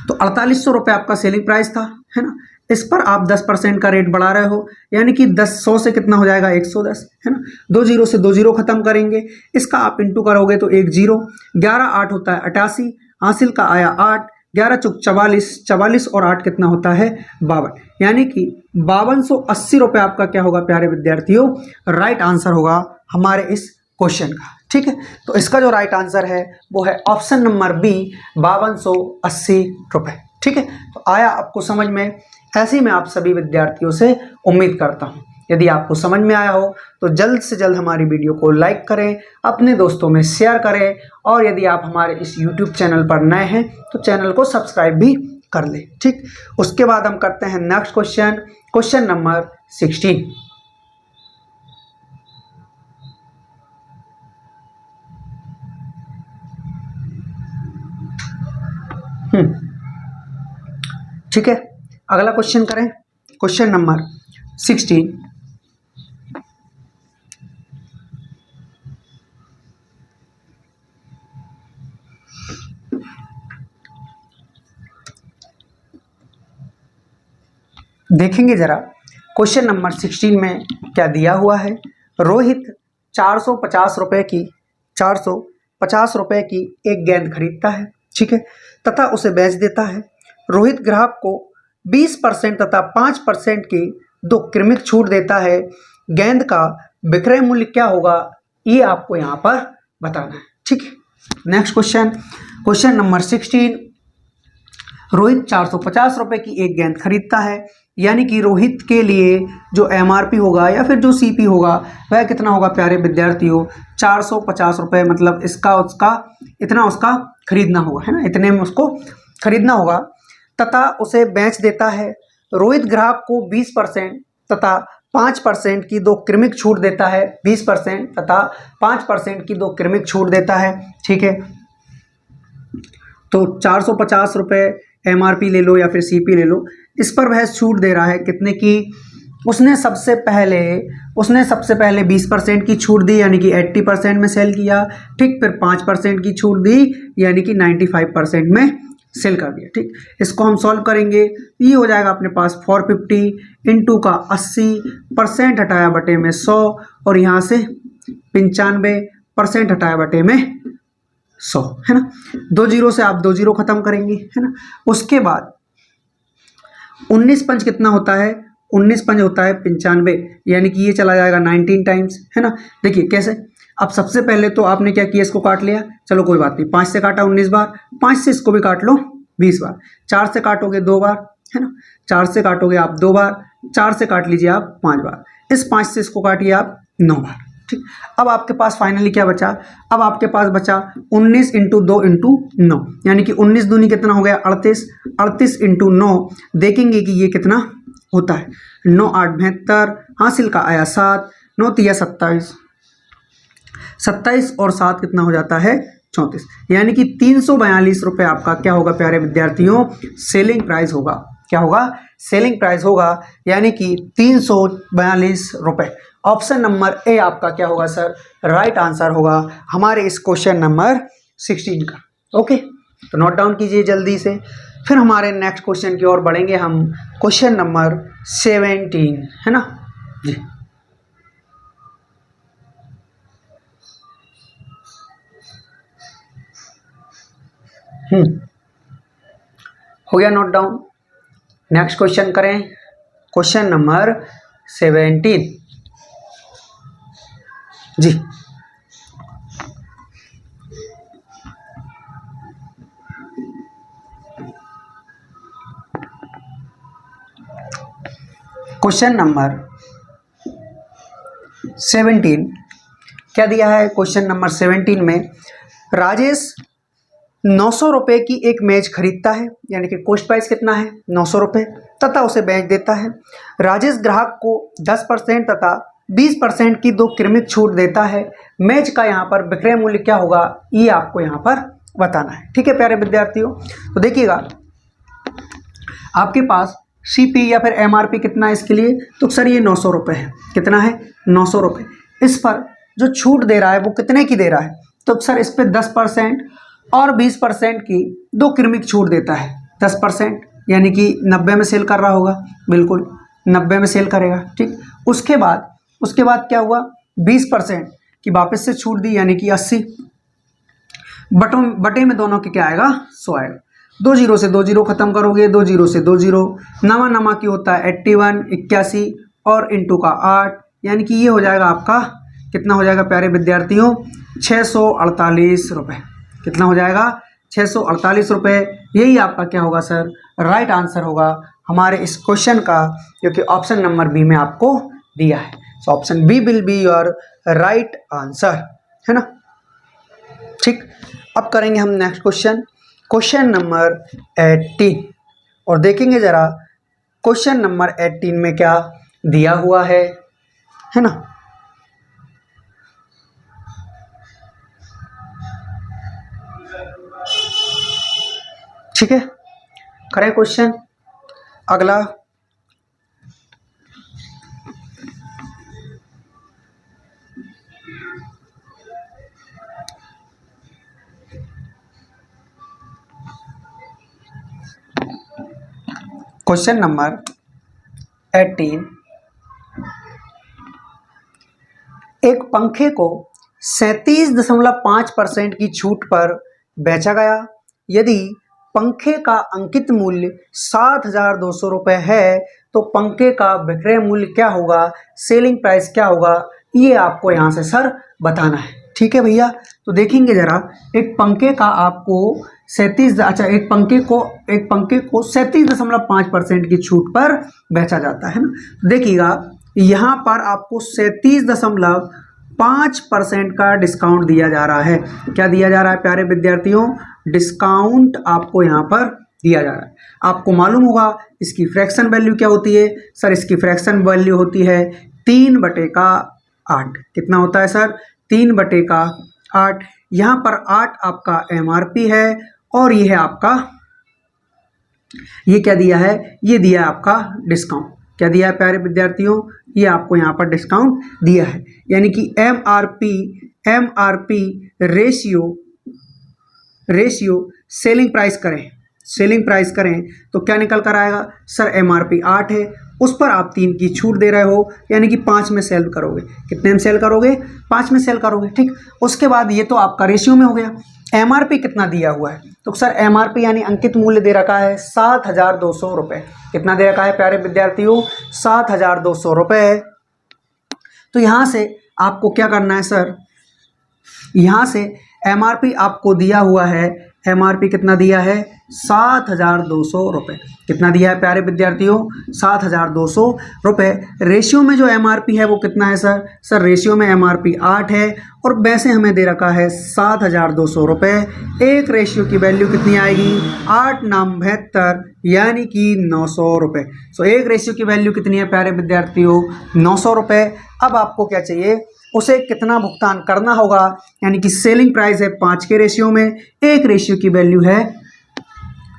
तो 4800 रुपये आपका सेलिंग प्राइस था, है ना। इस पर आप 10% का रेट बढ़ा रहे हो, यानी कि 100 से कितना हो जाएगा, 110, है ना। 20 से 20 खत्म करेंगे, इसका आप इंटू करोगे तो 10, 11 8 होता है 88, हासिल का आया 8, 11 चौक 44, 44 और 8 कितना होता है, 52, यानी कि 5280 रुपये आपका क्या होगा प्यारे विद्यार्थियों, राइट आंसर होगा हमारे इस क्वेश्चन का। ठीक है, तो इसका जो राइट आंसर है वो है ऑप्शन नंबर बी, 5280 रुपये। ठीक है, तो आया आपको समझ में, ऐसे ही मैं आप सभी विद्यार्थियों से उम्मीद करता हूँ। यदि आपको समझ में आया हो तो जल्द से जल्द हमारी वीडियो को लाइक करें, अपने दोस्तों में शेयर करें, और यदि आप हमारे इस यूट्यूब चैनल पर नए हैं तो चैनल को सब्सक्राइब भी कर लें। ठीक, उसके बाद हम करते हैं नेक्स्ट क्वेश्चन, क्वेश्चन नंबर 16। ठीक है, अगला क्वेश्चन करें, क्वेश्चन नंबर 16। देखेंगे जरा क्वेश्चन नंबर 16 में क्या दिया हुआ है। रोहित 450 रुपये की एक गेंद खरीदता है, ठीक है, तथा उसे बेच देता है। रोहित ग्राहक को 20% तथा 5% की 2 क्रमिक छूट देता है। गेंद का विक्रय मूल्य क्या होगा, ये आपको यहाँ पर बताना है। ठीक है, next question, question number 16। Rohit 450 रुपये की एक गेंद खरीदता है, यानी कि रोहित के लिए जो एमआरपी होगा या फिर जो सीपी होगा वह कितना होगा प्यारे विद्यार्थियों, 450 रुपये, मतलब इसका उसका इतना उसका खरीदना होगा, है ना, इतने में उसको खरीदना होगा, तथा उसे बेच देता है। रोहित ग्राहक को 20% तथा 5% की 2 क्रमिक छूट देता है, 20% तथा 5% की 2 क्रमिक छूट देता है। ठीक है, तो 450 रुपये एमआरपी ले लो या फिर सीपी ले लो, इस पर वह छूट दे रहा है कितने की, उसने सबसे पहले 20% की छूट दी, यानी कि 80% में सेल किया। ठीक, फिर 5% की छूट दी, यानी कि 95% में सेल कर दिया। ठीक, इसको हम सॉल्व करेंगे, ये हो जाएगा अपने पास 450 इंटू का 80% हटाया बटे में 100, और यहाँ से 95% हटाया बटे में 100, है ना। 20 से आप 20 खत्म करेंगे, है ना। उसके बाद 19 पंच कितना होता है, 19 पंच होता है 95, यानी कि ये चला जाएगा 19 टाइम्स, है ना। देखिए कैसे, अब सबसे पहले तो आपने क्या किया, इसको काट लिया, चलो कोई बात नहीं, 5 से काटा 19 बार, 5 से इसको भी काट लो 20 बार, 4 से काटोगे 2 बार, है ना। 4 से काटोगे आप 2 बार, 4 से काट लीजिए आप 5 बार, इस 5 से इसको काटिए आप 9 बार। ठीक, अब आपके पास फाइनली क्या बचा, अब आपके पास बचा 19 इंटू 2 इंटू 9, यानी कि 19 दूनी कितना हो गया 38, 38 इंटू 9 देखेंगे कि ये कितना होता है। 9 8 72, हासिल का आया 7, 9 तिया 27, 27 और 7 कितना हो जाता है 34, यानी कि 342 रुपये आपका क्या होगा प्यारे विद्यार्थियों, सेलिंग प्राइस होगा। क्या होगा, सेलिंग प्राइस होगा, यानी कि 342 रुपये। ऑप्शन नंबर ए आपका क्या होगा सर, राइट आंसर होगा हमारे इस क्वेश्चन नंबर 16 का। ओके, तो नोट डाउन कीजिए जल्दी से। फिर हमारे नेक्स्ट क्वेश्चन की ओर बढ़ेंगे हम, क्वेश्चन नंबर 17, है ना जी। हो गया नोट डाउन। नेक्स्ट क्वेश्चन करें, क्वेश्चन नंबर 17 जी। क्वेश्चन नंबर 17 क्या दिया है, क्वेश्चन नंबर 17 में राजेश 900 रुपये की एक मेज खरीदता है, यानी कि कॉस्ट प्राइस कितना है 900 रुपये, तथा उसे बेच देता है। राजेश ग्राहक को 10% तथा 20% की 2 क्रमिक छूट देता है। मेज का यहाँ पर विक्रय मूल्य क्या होगा, ये आपको यहाँ पर बताना है। ठीक है प्यारे विद्यार्थियों, तो देखिएगा आपके पास सीपी या फिर एमआरपी कितना है इसके लिए, तो सर ये 900 रुपये है। कितना है 900 रुपये। इस पर जो छूट दे रहा है वो कितने की दे रहा है, तो सर इस पर 10% और 20% की 2 क्रमिक छूट देता है। 10% यानी कि 90 में सेल कर रहा होगा, बिल्कुल 90 में सेल करेगा। ठीक, उसके बाद क्या हुआ, 20% की वापस से छूट दी, यानी कि 80, बटे में दोनों के क्या आएगा 100 आएगा। 2 जीरो से 2 जीरो खत्म करोगे, 2 जीरो से 2 जीरो, नमा की होता है 81, 81 और इंटू का 8, यानी कि ये हो जाएगा आपका कितना हो जाएगा प्यारे विद्यार्थियों 648 रुपये। कितना हो जाएगा 648 रुपये। यही आपका क्या होगा सर, राइट आंसर होगा हमारे इस क्वेश्चन का, क्योंकि ऑप्शन नंबर बी में आपको दिया है। So option B will be your right answer, है ना। ठीक, अब करेंगे हम नेक्स्ट क्वेश्चन, क्वेश्चन नंबर 18, और देखेंगे जरा क्वेश्चन नंबर 18 में क्या दिया हुआ है ना। ठीक है, करें क्वेश्चन अगला। क्वेश्चन नंबर 18, एक पंखे को 37.5% की छूट पर बेचा गया। यदि पंखे का अंकित मूल्य 7,200 रुपये है तो पंखे का विक्रय मूल्य क्या होगा, सेलिंग प्राइस क्या होगा, ये आपको यहाँ से सर बताना है। ठीक है भैया, तो देखेंगे जरा, एक पंखे का आपको 37, अच्छा एक पंखे को 37.5% की छूट पर बेचा जाता है ना। देखिएगा यहाँ पर आपको 37.5% का डिस्काउंट दिया जा रहा है। क्या दिया जा रहा है प्यारे विद्यार्थियों, डिस्काउंट आपको यहाँ पर दिया जा रहा है। आपको मालूम होगा इसकी फ्रैक्शन वैल्यू क्या होती है, सर इसकी फ्रैक्शन वैल्यू होती है 3/8। कितना होता है सर, 3/8। यहाँ पर 8 आपका एमआरपी है और ये है आपका, ये क्या दिया है, ये दिया है आपका डिस्काउंट। क्या दिया है प्यारे विद्यार्थियों, ये आपको यहाँ पर डिस्काउंट दिया है, यानी कि एमआरपी रेशियो सेलिंग प्राइस करें तो क्या निकल कर आएगा सर, एमआरपी 8 है, उस पर आप 3 की छूट दे रहे हो, यानी कि 5 में सेल करोगे। कितने में सेल करोगे, 5 में सेल करोगे। ठीक, उसके बाद ये तो आपका रेशियो में हो गया। एमआरपी कितना दिया हुआ है, तो सर एमआरपी यानी अंकित मूल्य दे रखा है 7,200 रुपये। कितना दे रखा है प्यारे विद्यार्थियों, 7,200 रुपये। तो यहाँ से आपको क्या करना है सर, यहाँ से एमआरपी आपको दिया हुआ है, एमआरपी कितना दिया है 7,200 रुपये। कितना दिया है प्यारे विद्यार्थियों? 7,200 रुपये। रेशियो में जो एमआरपी है वो कितना है सर? सर रेशियो में एमआरपी 8 है और वैसे हमें दे रखा है 7,200 रुपये। एक रेशियो की वैल्यू कितनी आएगी? 8 नाम 72 यानी कि 900 रुपये। सो एक रेशियो की वैल्यू कितनी है प्यारे विद्यार्थियों? 900 रुपये। अब आपको क्या चाहिए? उसे कितना भुगतान करना होगा, यानी कि सेलिंग प्राइस है 5 के रेशियो में, एक रेशियो की वैल्यू है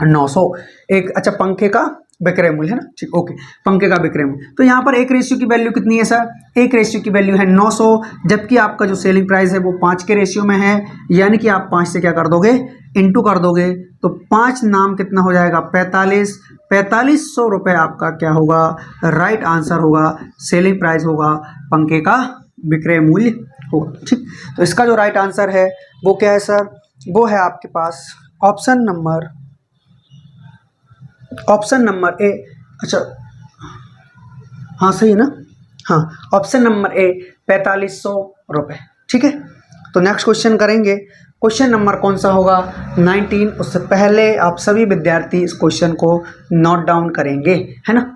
900। एक अच्छा पंखे का विक्रय मूल्य है ना, ठीक, ओके, पंखे का विक्रय मूल्य। तो यहाँ पर एक रेशियो की वैल्यू कितनी है सर? एक रेशियो की वैल्यू है 900, जबकि आपका जो सेलिंग प्राइस है वो 5 के रेशियो में है, यानी कि आप 5 से क्या कर दोगे? इंटू कर दोगे। तो 5 नाम कितना हो जाएगा? 45। 4500 रुपये आपका क्या होगा? राइट आंसर होगा, सेलिंग प्राइस होगा, पंखे का विक्रय मूल्य होगा। ठीक, तो इसका जो राइट आंसर है वो क्या है सर? वो है आपके पास ऑप्शन नंबर ए। अच्छा, हाँ सही है ना? हाँ, ऑप्शन नंबर ए 4500 रुपये। ठीक है, तो नेक्स्ट क्वेश्चन करेंगे। क्वेश्चन नंबर कौन सा होगा? 19। उससे पहले आप सभी विद्यार्थी इस क्वेश्चन को नोट डाउन करेंगे, है ना?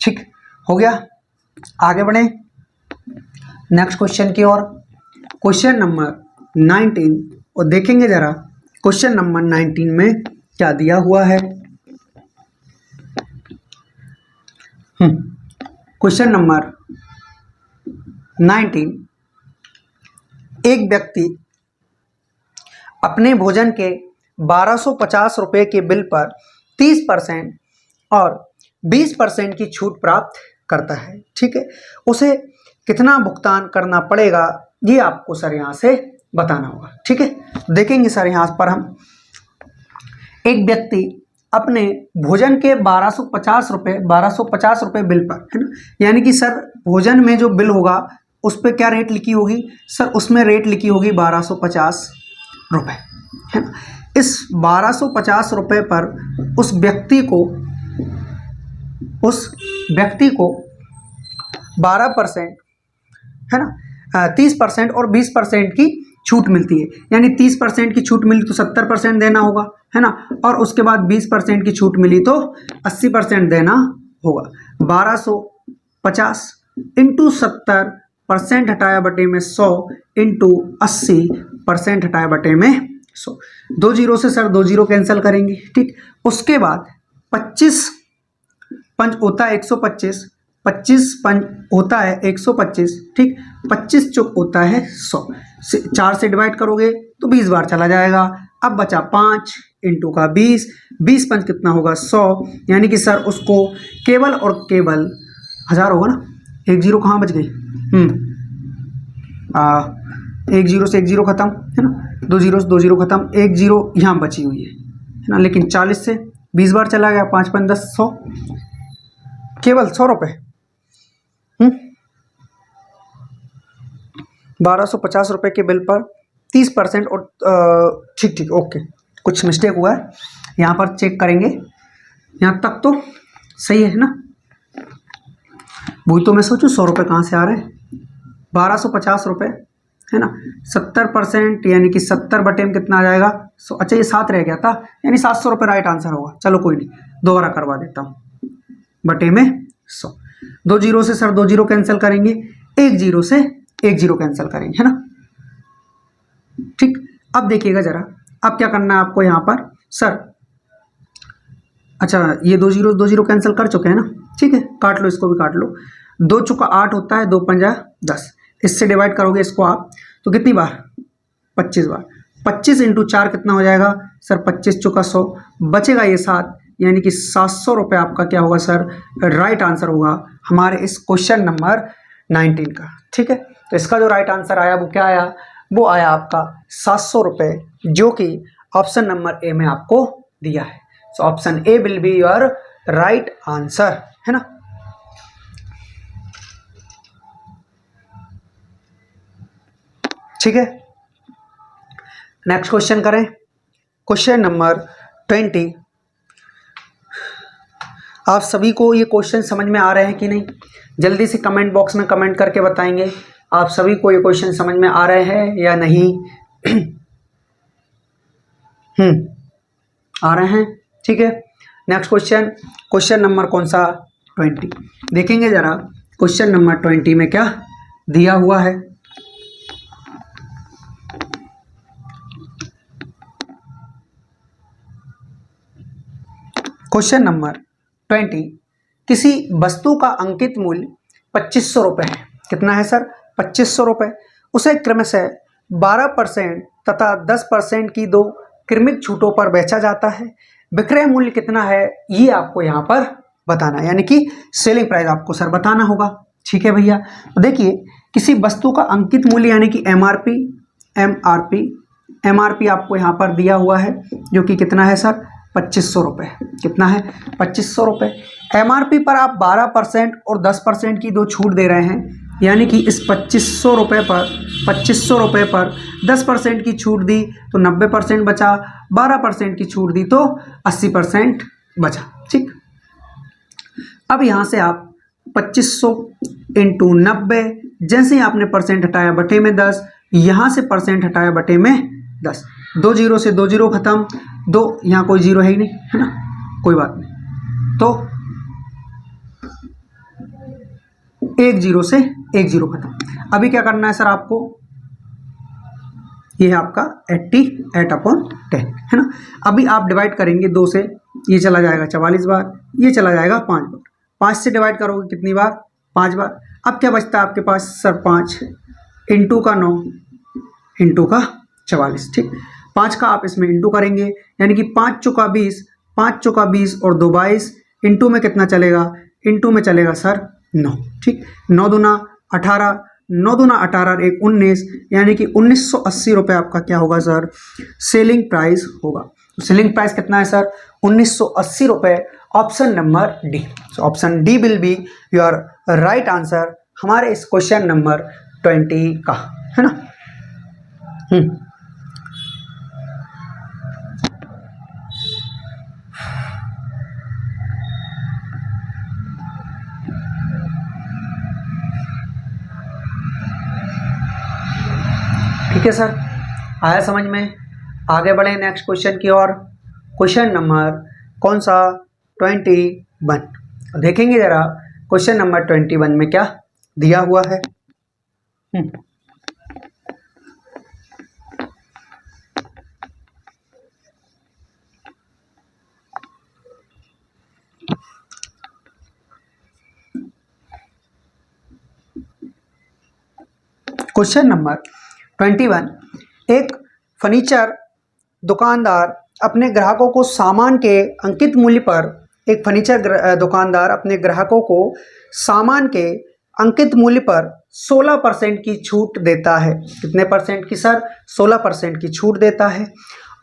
ठीक हो गया, आगे बढ़े नेक्स्ट क्वेश्चन की ओर। क्वेश्चन नंबर 19 और देखेंगे जरा क्वेश्चन नंबर 19 में क्या दिया हुआ है। क्वेश्चन नंबर 19, एक व्यक्ति अपने भोजन के 1250 रुपये के बिल पर 30% और 20% की छूट प्राप्त करता है। ठीक है, उसे कितना भुगतान करना पड़ेगा ये आपको सर यहाँ से बताना होगा। ठीक है, देखेंगे सर यहाँ पर हम, एक व्यक्ति अपने भोजन के 1250 रुपये बिल पर, है ना, यानी कि सर भोजन में जो बिल होगा उस पर क्या रेट लिखी होगी सर? उसमें रेट लिखी होगी 1250 रुपये, है ना। इस 1250 रुपये पर उस व्यक्ति को 12%, है ना, 30% और 20% की छूट मिलती है, यानी 30% की छूट मिली तो 70% देना होगा, है ना, और उसके बाद 20% की छूट मिली तो 80% देना होगा। 1250 इंटू 70% हटाया बटे में 100 इंटू 80% हटाया बटे में 100। 2 जीरो से सर 2 जीरो कैंसिल करेंगे। ठीक, उसके बाद 25 पंच होता है 125, 25 पंच होता है 125। ठीक, 25 चुक होता है 100, 4 से डिवाइड करोगे तो 20 बार चला जाएगा। अब बचा 5 इंटू का 20, 20 पंच कितना होगा? 100, यानी कि सर उसको केवल और केवल 1000 होगा ना। एक जीरो कहाँ बच गई? एक जीरो से एक जीरो खत्म, है ना, 2 जीरो से 2 जीरो खत्म, एक जीरो यहाँ बची हुई है ना, लेकिन 40 से 20 बार चला गया, 5 5 10 100, केवल 100 रुपये। 1250 रुपये के बिल पर 30% और ठीक ओके, कुछ मिस्टेक हुआ है यहाँ पर, चेक करेंगे। यहाँ तक तो सही है ना? वही तो मैं सोचूं 100 रुपये कहाँ से आ रहे हैं? 1250 रुपये, है ना, 70% यानी कि 70 बटे में कितना आ जाएगा? अच्छा ये 7 रह गया था, यानी 700 रुपये राइट आंसर होगा। चलो कोई नहीं, दोबारा करवा देता हूँ, बटे में 100। 2 जीरो से सर 2 जीरो कैंसिल करेंगे, 1 जीरो से 1 जीरो कैंसिल करेंगे, है ना। ठीक, अब देखिएगा जरा, अब क्या करना है आपको यहाँ पर सर? अच्छा ये 2 जीरो कैंसिल कर चुके हैं ना। ठीक है, काट लो, इसको भी काट लो। 2 चुका 8 होता है, 2 पंजा 10, इससे डिवाइड करोगे इसको आप तो कितनी बार? 25 बार। 25 इंटू 4 कितना हो जाएगा सर? 25 चुका 100, बचेगा ये 7, यानी कि 700 रुपये आपका क्या होगा सर? राइट आंसर होगा हमारे इस क्वेश्चन नंबर 19 का। ठीक है, तो इसका जो राइट आंसर आया वो क्या आया? वो आया आपका 700 रुपये, जो कि ऑप्शन नंबर ए में आपको दिया है। So option A will be your right answer, है ना। ठीक है, नेक्स्ट क्वेश्चन करें। Question number 20। आप सभी को ये क्वेश्चन समझ में आ रहे हैं कि नहीं? जल्दी से कमेंट बॉक्स में कमेंट करके बताएंगे आप सभी को ये क्वेश्चन समझ में आ रहे हैं या नहीं। आ रहे हैं, ठीक है। नेक्स्ट क्वेश्चन, क्वेश्चन नंबर कौन सा? 20। देखेंगे जरा क्वेश्चन नंबर 20 में क्या दिया हुआ है। क्वेश्चन नंबर 20, किसी वस्तु का अंकित मूल्य 2500 रुपये है। कितना है सर? 2500 रुपये। उसे क्रमशः 12% तथा 10% की दो क्रमिक छूटों पर बेचा जाता है। विक्रय मूल्य कितना है ये आपको यहाँ पर बताना है, यानी कि सेलिंग प्राइस आपको सर बताना होगा। ठीक है भैया, तो देखिए किसी वस्तु का अंकित मूल्य यानी कि एमआरपी आपको यहाँ पर दिया हुआ है, जो कि कितना है सर? 2500 रुपये। कितना है? 2500 रुपये। एमआरपी पर आप 12% और 10% की दो छूट दे रहे हैं, यानी कि इस 2500 रुपये पर 10% की छूट दी तो 90% बचा, 12% की छूट दी तो 80% बचा। ठीक, अब यहाँ से आप 2500 इंटू 90, जैसे ही आपने परसेंट हटाया बटे में 10, यहाँ से परसेंट हटाया बटे में 10, 2 जीरो से 2 जीरो खत्म, 2 यहाँ कोई जीरो है ही नहीं, है ना, कोई बात नहीं, तो 1 जीरो से 1 जीरो खत्म। अभी क्या करना है सर आपको? ये है आपका 88/10, है ना। अभी आप डिवाइड करेंगे 2 से, ये चला जाएगा 44 बार, ये चला जाएगा 5 बार। 5 से डिवाइड करोगे कितनी बार? 5 बार। अब क्या बचता है आपके पास सर? 5 इंटू का 9 इंटू का 44। ठीक, 5 का आप इसमें इंटू करेंगे, यानी कि 5 चौका 20, 5 चौका 20 और 2 22, इंटू में कितना चलेगा? इंटू में चलेगा सर 9। ठीक, 9 दूना 18, 9 दूना 18 और 1 19, यानी कि 1980 रुपये आपका क्या होगा सर? सेलिंग प्राइस होगा। तो सेलिंग प्राइस कितना है सर? 1980 रुपये। Option number D. Option D will be your right answer हमारे इस क्वेश्चन नंबर 20 का, है ना। ठीक है सर, आया समझ में? आगे बढ़े नेक्स्ट क्वेश्चन की ओर। क्वेश्चन नंबर कौन सा? 21। देखेंगे जरा क्वेश्चन नंबर 21 में क्या दिया हुआ है। क्वेश्चन नंबर 21, एक फर्नीचर दुकानदार अपने ग्राहकों को सामान के अंकित मूल्य पर एक फर्नीचर दुकानदार अपने ग्राहकों को सामान के अंकित मूल्य पर 16% की छूट देता है। कितने परसेंट की सर? 16% की छूट देता है,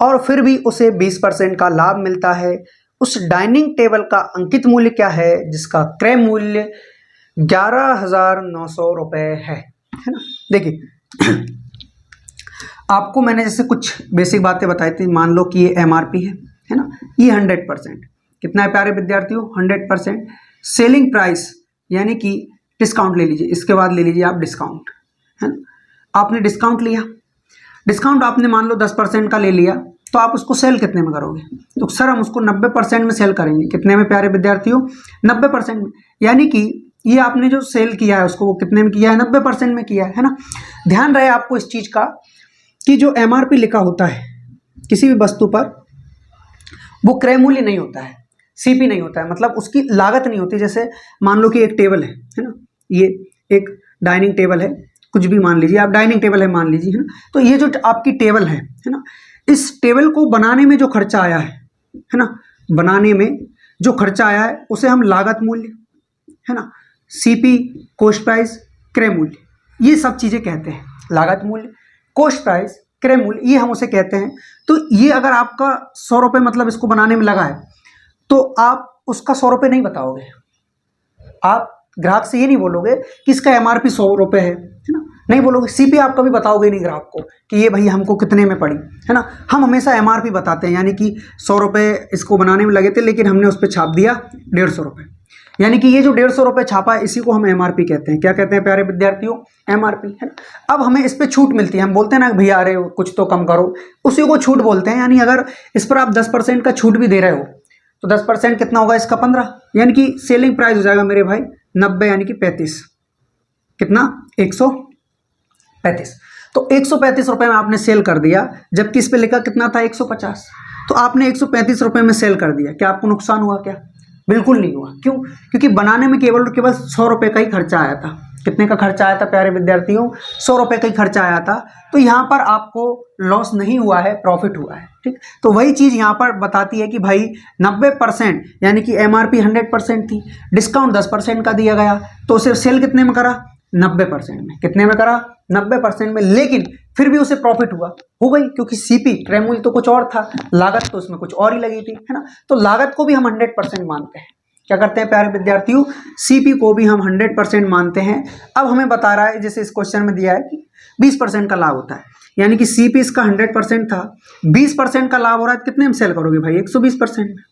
और फिर भी उसे 20% का लाभ मिलता है। उस डाइनिंग टेबल का अंकित मूल्य क्या है जिसका क्रय मूल्य 11,900 रुपये है ना। देखिए आपको मैंने जैसे कुछ बेसिक बातें बताई थी। मान लो कि ये एमआरपी है ना, ये 100%। कितना है प्यारे विद्यार्थियों? 100%। सेलिंग प्राइस यानी कि डिस्काउंट ले लीजिए, इसके बाद ले लीजिए आप डिस्काउंट, है ना। आपने डिस्काउंट लिया, डिस्काउंट आपने मान लो 10% का ले लिया, तो आप उसको सेल कितने में करोगे? तो सर हम उसको 90% में सेल करेंगे। कितने में प्यारे विद्यार्थियों? 90% में। यानी कि ये आपने जो सेल किया है उसको वो कितने में किया है? 90% में किया है ना। ध्यान रहे आपको इस चीज़ का कि जो एमआरपी लिखा होता है किसी भी वस्तु पर, वो क्रय मूल्य नहीं होता है, सीपी नहीं होता है, मतलब उसकी लागत नहीं होती। जैसे मान लो कि एक टेबल है ना, ये एक डाइनिंग टेबल है, कुछ भी मान लीजिए आप, डाइनिंग टेबल है मान लीजिए, है ना। तो ये जो आपकी टेबल है ना, इस टेबल को बनाने में जो खर्चा आया है ना, बनाने में जो खर्चा आया है उसे हम लागत मूल्य, है ना, सीपी, कॉस्ट प्राइस, क्रय मूल्य, ये सब चीज़ें कहते हैं। लागत मूल्य, कॉस्ट प्राइस, क्रय मूल्य, ये हम उसे कहते हैं। तो ये अगर आपका 100 रुपये मतलब इसको बनाने में लगा है, तो आप उसका 100 रुपये नहीं बताओगे। आप ग्राहक से ये नहीं बोलोगे कि इसका एमआरपी 100 रुपये है ना, नहीं बोलोगे, सीपी आप कभी बताओगे नहीं ग्राहक को कि ये भाई हमको कितने में पड़ी, है ना। हम हमेशा एमआरपी बताते हैं, यानी कि 100 रुपये इसको बनाने में लगे थे, लेकिन हमने उस पर छाप दिया 150 रुपये, यानी कि ये जो 150 रुपये छापा है इसी को हम एमआरपी कहते हैं। क्या कहते हैं प्यारे विद्यार्थियों? एमआरपी, है ना। अब हमें इस पर छूट मिलती है, हम बोलते हैं ना भैया अरे कुछ तो कम करो, उसी को छूट बोलते हैं। यानी अगर इस पर आप 10% का छूट भी दे रहे हो तो 10% कितना होगा इसका? 15, यानी कि सेलिंग प्राइस हो जाएगा मेरे भाई 90, यानी कि 35, कितना? 135। तो 135 रुपये में आपने सेल कर दिया, जबकि इस पे लिखा कितना था? 150। तो आपने 135 रुपये में सेल कर दिया, क्या आपको नुकसान हुआ? क्या? बिल्कुल नहीं हुआ। क्यों? क्योंकि बनाने में केवल और केवल 100 रुपये का ही खर्चा आया था। कितने का खर्चा आया था प्यारे विद्यार्थियों? 100 रुपये का ही खर्चा आया था। तो यहाँ पर आपको लॉस नहीं हुआ है, प्रॉफिट हुआ है, ठीक। तो वही चीज़ यहाँ पर बताती है कि भाई 90%, यानी कि एमआरपी 100% थी, डिस्काउंट 10% का दिया गया, तो उसे सेल कितने में करा? 90% में। कितने में करा? 90% में। लेकिन फिर भी उसे प्रॉफिट हुआ, हो गई, क्योंकि सीपी क्रय मूल्य तो कुछ और था, लागत तो उसमें कुछ और ही लगी थी, है ना। तो लागत को भी हम 100% मानते हैं। क्या करते हैं प्यारे विद्यार्थियों? सीपी को भी हम 100% मानते हैं। अब हमें बता रहा है, जैसे इस क्वेश्चन में दिया है कि 20% का लाभ होता है, यानी कि सीपी इसका 100% था, 20% का लाभ हो रहा है, कितने में सेल करोगे भाई? 120% में।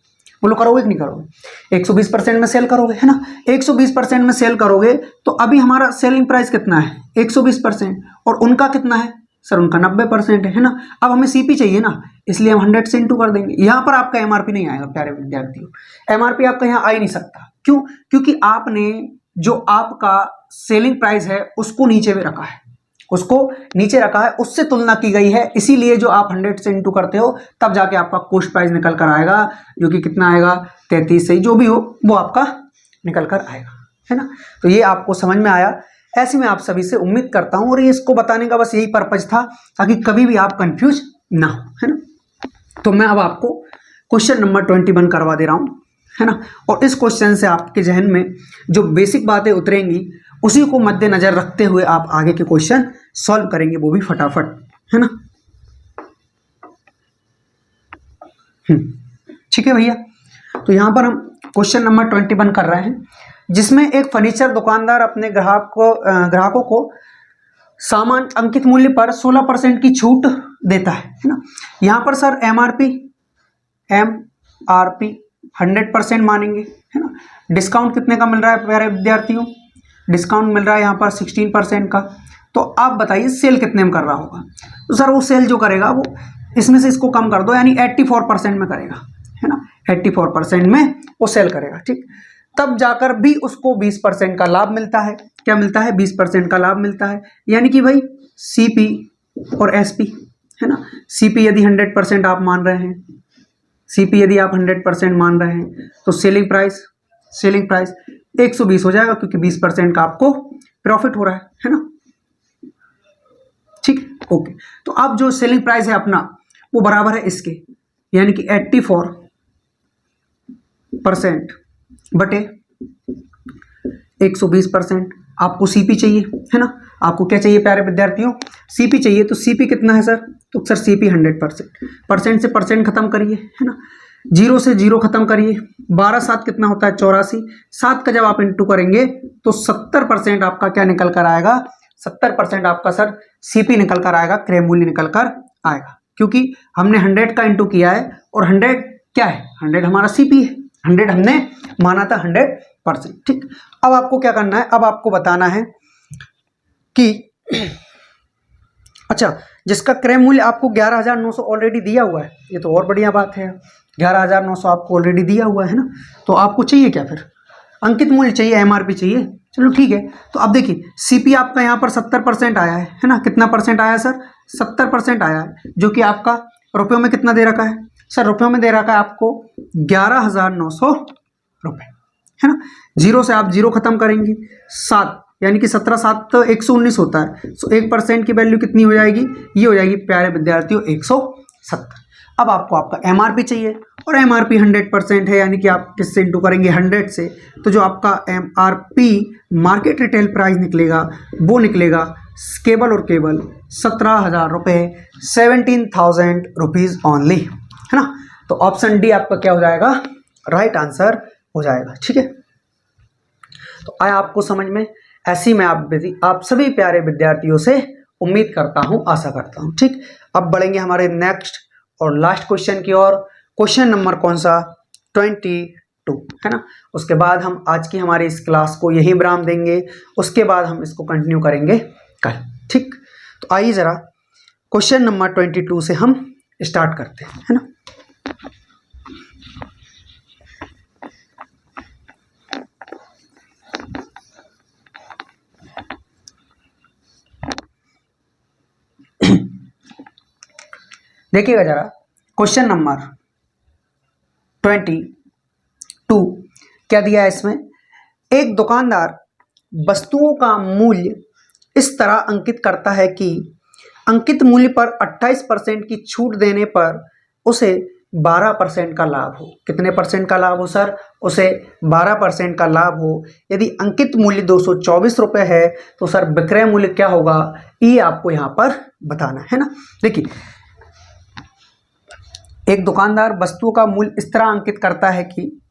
बोलो करोगे कि नहीं करोगे? 120% में सेल करोगे, है ना। 120% में सेल करोगे तो अभी हमारा सेलिंग प्राइस कितना है? 120%, और उनका कितना है सर? उनका 90% है ना। अब हमें सीपी चाहिए ना, इसलिए हम 100 से इंटू कर देंगे। यहाँ पर आपका एमआरपी नहीं आएगा प्यारे विद्यार्थियों, एमआरपी आपका यहाँ आ ही नहीं सकता। क्यों? क्योंकि आपने जो आपका सेलिंग प्राइस है उसको नीचे में रखा है, उसको नीचे रखा है, उससे तुलना की गई है, इसीलिए जो आप 100 से इंटू करते हो तब जाके आपका कॉस्ट प्राइस निकल कर आएगा, जो कि कितना आएगा? 33 सही, जो भी हो वो आपका निकल कर आएगा, है ना। तो ये आपको समझ में आया, ऐसे मैं आप सभी से उम्मीद करता हूँ, और ये इसको बताने का बस यही पर्पज था ताकि कभी भी आप कंफ्यूज ना हो, है ना। तो मैं अब आपको क्वेश्चन नंबर 21 करवा दे रहा हूँ, है ना। और इस क्वेश्चन से आपके जहन में जो बेसिक बातें उतरेंगी उसी को मद्देनजर रखते हुए आप आगे के क्वेश्चन सॉल्व करेंगे, वो भी फटाफट, है ना। ठीक है भैया। तो यहाँ पर हम क्वेश्चन नंबर 21 कर रहे हैं, जिसमें एक फर्नीचर दुकानदार अपने ग्राहकों को सामान अंकित मूल्य पर 16% की छूट देता है ना। यहाँ पर सर एमआरपी 100% मानेंगे, है ना। डिस्काउंट कितने का मिल रहा है प्यारे विद्यार्थियों? डिस्काउंट मिल रहा है यहाँ पर 16% का। तो आप बताइए सेल कितने में कर रहा होगा? तो सर वो सेल जो करेगा वो इसमें से इसको कम कर दो, यानी 84% में करेगा, है ना। 84% में वो सेल करेगा, ठीक। तब जाकर भी उसको 20% का लाभ मिलता है। क्या मिलता है? 20% का लाभ मिलता है, यानी कि भाई सीपी और एसपी, है ना। सीपी यदि 100% आप मान रहे हैं, सीपी यदि आप 100% मान रहे हैं, तो सेलिंग प्राइस 120 हो जाएगा, क्योंकि 20% का आपको प्रॉफिट हो रहा है ना। ठीक, ओके। तो अब जो सेलिंग प्राइस है अपना वो बराबर है इसके, यानी कि 84% बटे 120%। आपको सीपी चाहिए, है ना। आपको क्या चाहिए प्यारे विद्यार्थियों? सीपी चाहिए। तो सीपी कितना है सर? तो सर सीपी 100%, परसेंट से परसेंट खत्म करिए, है ना। 0 से 0 खत्म करिए, 12 7 कितना होता है? 84। 7 का जब आप इंटू करेंगे तो 70% आपका क्या निकल कर आएगा? 70% आपका सर सीपी निकल कर आएगा, क्रय मूल्य निकल कर आएगा, क्योंकि हमने 100 का इंटू किया है, और 100 क्या है? 100 हमारा सीपी है, 100 हमने माना था 100%, ठीक। अब आपको क्या करना है? अब आपको बताना है कि अच्छा, जिसका क्रय मूल्य आपको 11,900 ऑलरेडी दिया हुआ है, ये तो और बढ़िया बात है, 11,900 आपको ऑलरेडी दिया हुआ है ना। तो आपको चाहिए क्या फिर? अंकित मूल्य चाहिए, एमआरपी चाहिए। चलो ठीक है। तो अब देखिए सीपी आपका यहाँ पर 70% आया है ना। कितना परसेंट आया सर? 70% आया है, जो कि आपका रुपयों में कितना दे रखा है सर? रुपयों में दे रखा है आपको 11,900 रुपये, है ना। 0 से आप 0 खत्म करेंगे, 7, यानी कि 17 7 तो 119 होता है। सो 1% की वैल्यू कितनी हो जाएगी? ये हो जाएगी प्यारे विद्यार्थियों 170। अब आपको आपका एमआरपी चाहिए, और एमआरपी 100% है, यानी कि आप किससे इंटू करेंगे? 100 से। तो जो आपका एमआरपी मार्केट रिटेल प्राइस निकलेगा वो निकलेगा केवल और केवल 17,000 रुपये, 17,000 रुपीज़ ओनली, है ना। तो ऑप्शन डी आपका क्या हो जाएगा? राइट आंसर हो जाएगा, ठीक है। तो आया आपको समझ में? ऐसी मैं आप सभी प्यारे विद्यार्थियों से उम्मीद करता हूँ, आशा करता हूँ। ठीक, अब बढ़ेंगे हमारे नेक्स्ट और लास्ट क्वेश्चन की ओर। क्वेश्चन नंबर कौन सा? 22 है ना। उसके बाद हम आज की हमारी इस क्लास को यहीं विराम देंगे, उसके बाद हम इसको कंटिन्यू करेंगे कल। ठीक, तो आइए जरा क्वेश्चन नंबर 22 से हम स्टार्ट करते हैं, है ना। देखिएगा जरा क्वेश्चन नंबर 22 क्या दिया है इसमें। एक दुकानदार वस्तुओं का मूल्य इस तरह अंकित करता है कि अंकित मूल्य पर 28% की छूट देने पर उसे 12% का लाभ हो। कितने परसेंट का लाभ हो सर? उसे 12% का लाभ हो। यदि अंकित मूल्य 224 रुपये है तो सर विक्रय मूल्य क्या होगा, ये आपको यहाँ पर बताना है ना। देखिए, एक दुकानदार वस्तुओं का मूल्य इस तरह अंकित करता है कि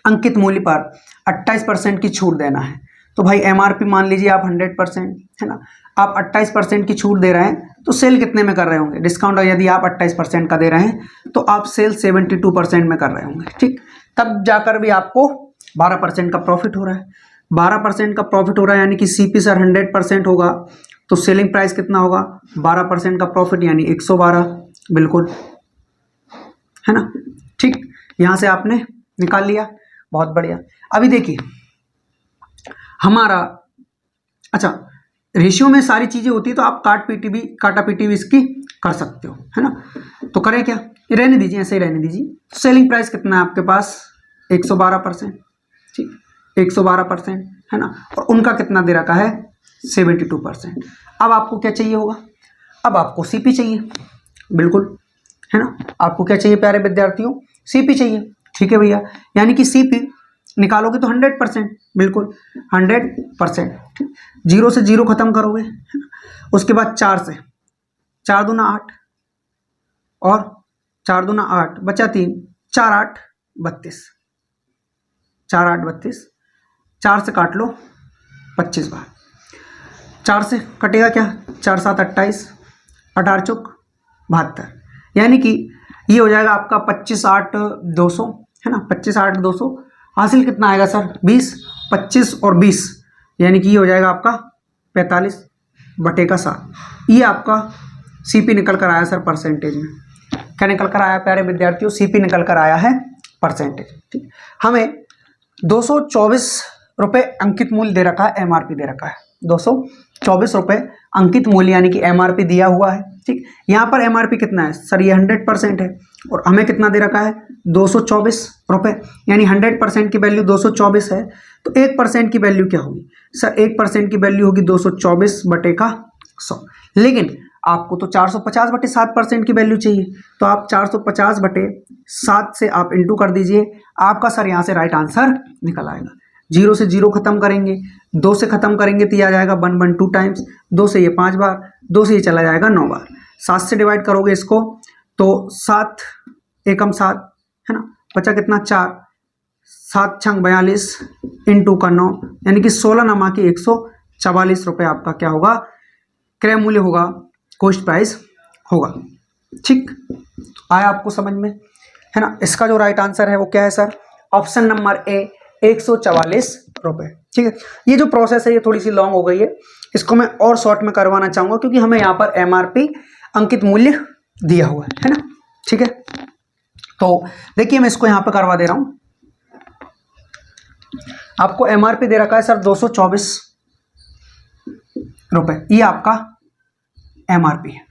अंकित मूल्य पर 28% की छूट देना है। तो भाई एमआरपी मान लीजिए आप 100% है ना, आप 28% की छूट दे रहे हैं तो सेल कितने में कर रहे होंगे? डिस्काउंट यदि आप 28% का दे रहे हैं तो आप सेल 72% में कर रहे होंगे। ठीक, तब जाकर भी आपको 12% का प्रॉफिट हो रहा है। 12% का प्रॉफिट हो रहा है यानी कि सीपी सर 100% होगा, तो सेलिंग प्राइस कितना होगा? 12% का प्रॉफिट यानी 112, बिल्कुल, है ना। ठीक, यहां से आपने निकाल लिया, बहुत बढ़िया। अभी देखिए हमारा, अच्छा, रेशियो में सारी चीजें होती है तो आप काटा पीटी भी इसकी कर सकते हो, है ना। तो करें क्या, रहने दीजिए, ऐसे ही रहने दीजिए। सेलिंग प्राइस कितना है आपके पास? 112%। ठीक, 112% है ना, और उनका कितना दे रखा है? 72%। अब आपको क्या चाहिए होगा? अब आपको सीपी चाहिए, बिल्कुल, है ना। आपको क्या चाहिए प्यारे विद्यार्थियों? सीपी चाहिए। ठीक है भैया, यानी कि सीपी निकालोगे तो 100%, बिल्कुल 100%। जीरो से जीरो खत्म करोगे, है ना। उसके बाद 4 से, 4 दूना 8 और 4 दूना 8 बचा 3, 4 8 32, 4 8 32, 4 से काट लो 25 बार, 4 से कटेगा क्या? 4 7 28, 18 चौक 72, यानी कि ये हो जाएगा आपका 25 8 200, है ना। 25 8 200 हासिल कितना आएगा सर? 20, 25 और 20, यानी कि ये हो जाएगा आपका 45/7। ये आपका सीपी निकल कर आया सर परसेंटेज में। क्या निकल कर आया प्यारे विद्यार्थियों? सीपी निकल कर आया है परसेंटेज। ठीक, हमें 224 रुपये अंकित मूल्य दे रखा है, एमआरपी दे रखा है 224 रुपये अंकित मूल्य, यानी कि एमआरपी दिया हुआ है। ठीक, यहाँ पर एमआरपी कितना है सर? ये 100% है, और हमें कितना दे रखा है? 224 रुपये, यानी 100% की वैल्यू 224 है, तो 1% की वैल्यू क्या होगी सर? 1% की वैल्यू होगी 224/100। लेकिन आपको तो 450/7% की वैल्यू चाहिए, तो आप 450/7 से आप इंटू कर दीजिए, आपका सर यहाँ से राइट आंसर निकल आएगा। जीरो से जीरो खत्म करेंगे, 2 से खत्म करेंगे तो ये आ जाएगा 1 1 2 टाइम्स, 2 से ये 5 बार, 2 से ये चला जाएगा 9 बार। 7 से डिवाइड करोगे इसको तो 7 एकम 7, है ना, बचा कितना? 4, 7 छंग 42 इंटू का 9, यानी कि 16 नमा की 144 रुपये आपका क्या होगा? क्रय मूल्य होगा, कॉस्ट प्राइस होगा। ठीक, आया आपको समझ में, है ना। इसका जो राइट आंसर है वो क्या है सर? ऑप्शन नंबर ए, 144 रुपये। ठीक है, ये जो प्रोसेस है ये थोड़ी सी लॉन्ग हो गई है, इसको मैं और शॉर्ट में करवाना चाहूंगा क्योंकि हमें यहाँ पर एमआरपी अंकित मूल्य दिया हुआ है ना। ठीक है, तो देखिए मैं इसको यहाँ पे करवा दे रहा हूं। आपको एमआरपी दे रखा है सर 224 रुपये, ये आपका एमआरपी है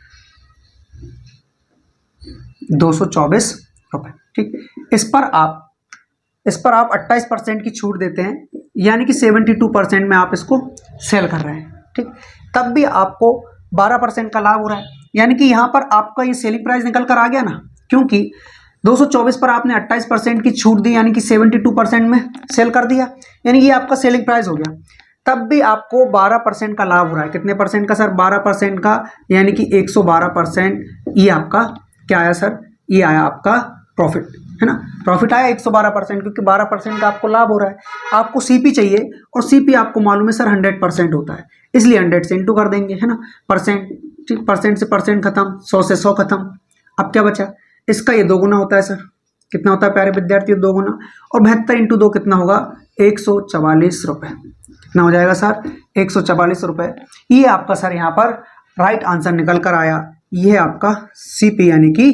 224 रुपये। ठीक, इस पर आप 28% की छूट देते हैं, यानी कि 72% में आप इसको सेल कर रहे हैं। ठीक, तब भी आपको 12% का लाभ हो रहा है, यानी कि यहाँ पर आपका ये सेलिंग प्राइस निकल कर आ गया ना, क्योंकि 224 पर आपने 28% की छूट दी, यानी कि 72% में सेल कर दिया, यानी कि आपका सेलिंग प्राइस हो गया। तब भी आपको 12% का लाभ हो रहा है। कितने परसेंट का सर? 12% का, यानी कि 112%। ये आपका क्या आया सर? ये आया आपका प्रॉफिट। है ना। प्रॉफिट आया 112% क्योंकि 12% का आपको लाभ हो रहा है। आपको सीपी चाहिए और सीपी आपको मालूम है सर 100% होता है, इसलिए 100 से इंटू कर देंगे, है ना। परसेंट, ठीक, परसेंट से परसेंट खत्म, 100 से 100 खत्म। अब क्या बचा, इसका ये 2 गुना होता है सर। कितना होता है प्यारे विद्यार्थियों, 2 गुना। और 72 इंटू 2 कितना होगा, 144 रुपये। कितना हो जाएगा सर, 144 रुपये। ये आपका सर यहाँ पर राइट आंसर निकल कर आया। ये है आपका सीपी यानी कि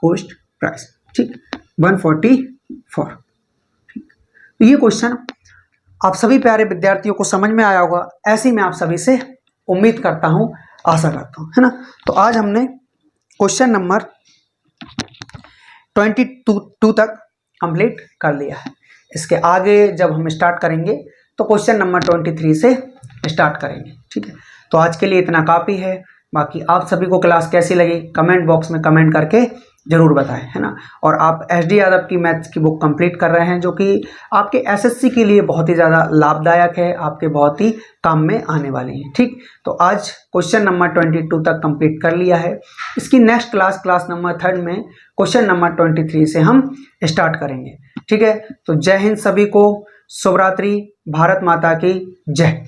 कॉस्ट प्राइस, ठीक, 144। ठीक, तो ये क्वेश्चन आप सभी प्यारे विद्यार्थियों को समझ में आया होगा, ऐसी मैं आप सभी से उम्मीद करता हूं, आशा करता हूं, है ना। तो आज हमने क्वेश्चन नंबर 22 तक कंप्लीट कर लिया है। इसके आगे जब हम स्टार्ट करेंगे तो क्वेश्चन नंबर 23 से स्टार्ट करेंगे, ठीक है। तो आज के लिए इतना काफ़ी है। बाकी आप सभी को क्लास कैसी लगी कमेंट बॉक्स में कमेंट करके ज़रूर बताएं, है ना। और आप एसडी यादव की मैथ्स की बुक कंप्लीट कर रहे हैं, जो कि आपके एसएससी के लिए बहुत ही ज़्यादा लाभदायक है, आपके बहुत ही काम में आने वाली है, ठीक। तो आज क्वेश्चन नंबर 22 तक कंप्लीट कर लिया है। इसकी नेक्स्ट क्लास नंबर 3 में क्वेश्चन नंबर 23 से हम स्टार्ट करेंगे, ठीक है। तो जय हिंद सभी को, शुभ रात्रि, भारत माता की जय।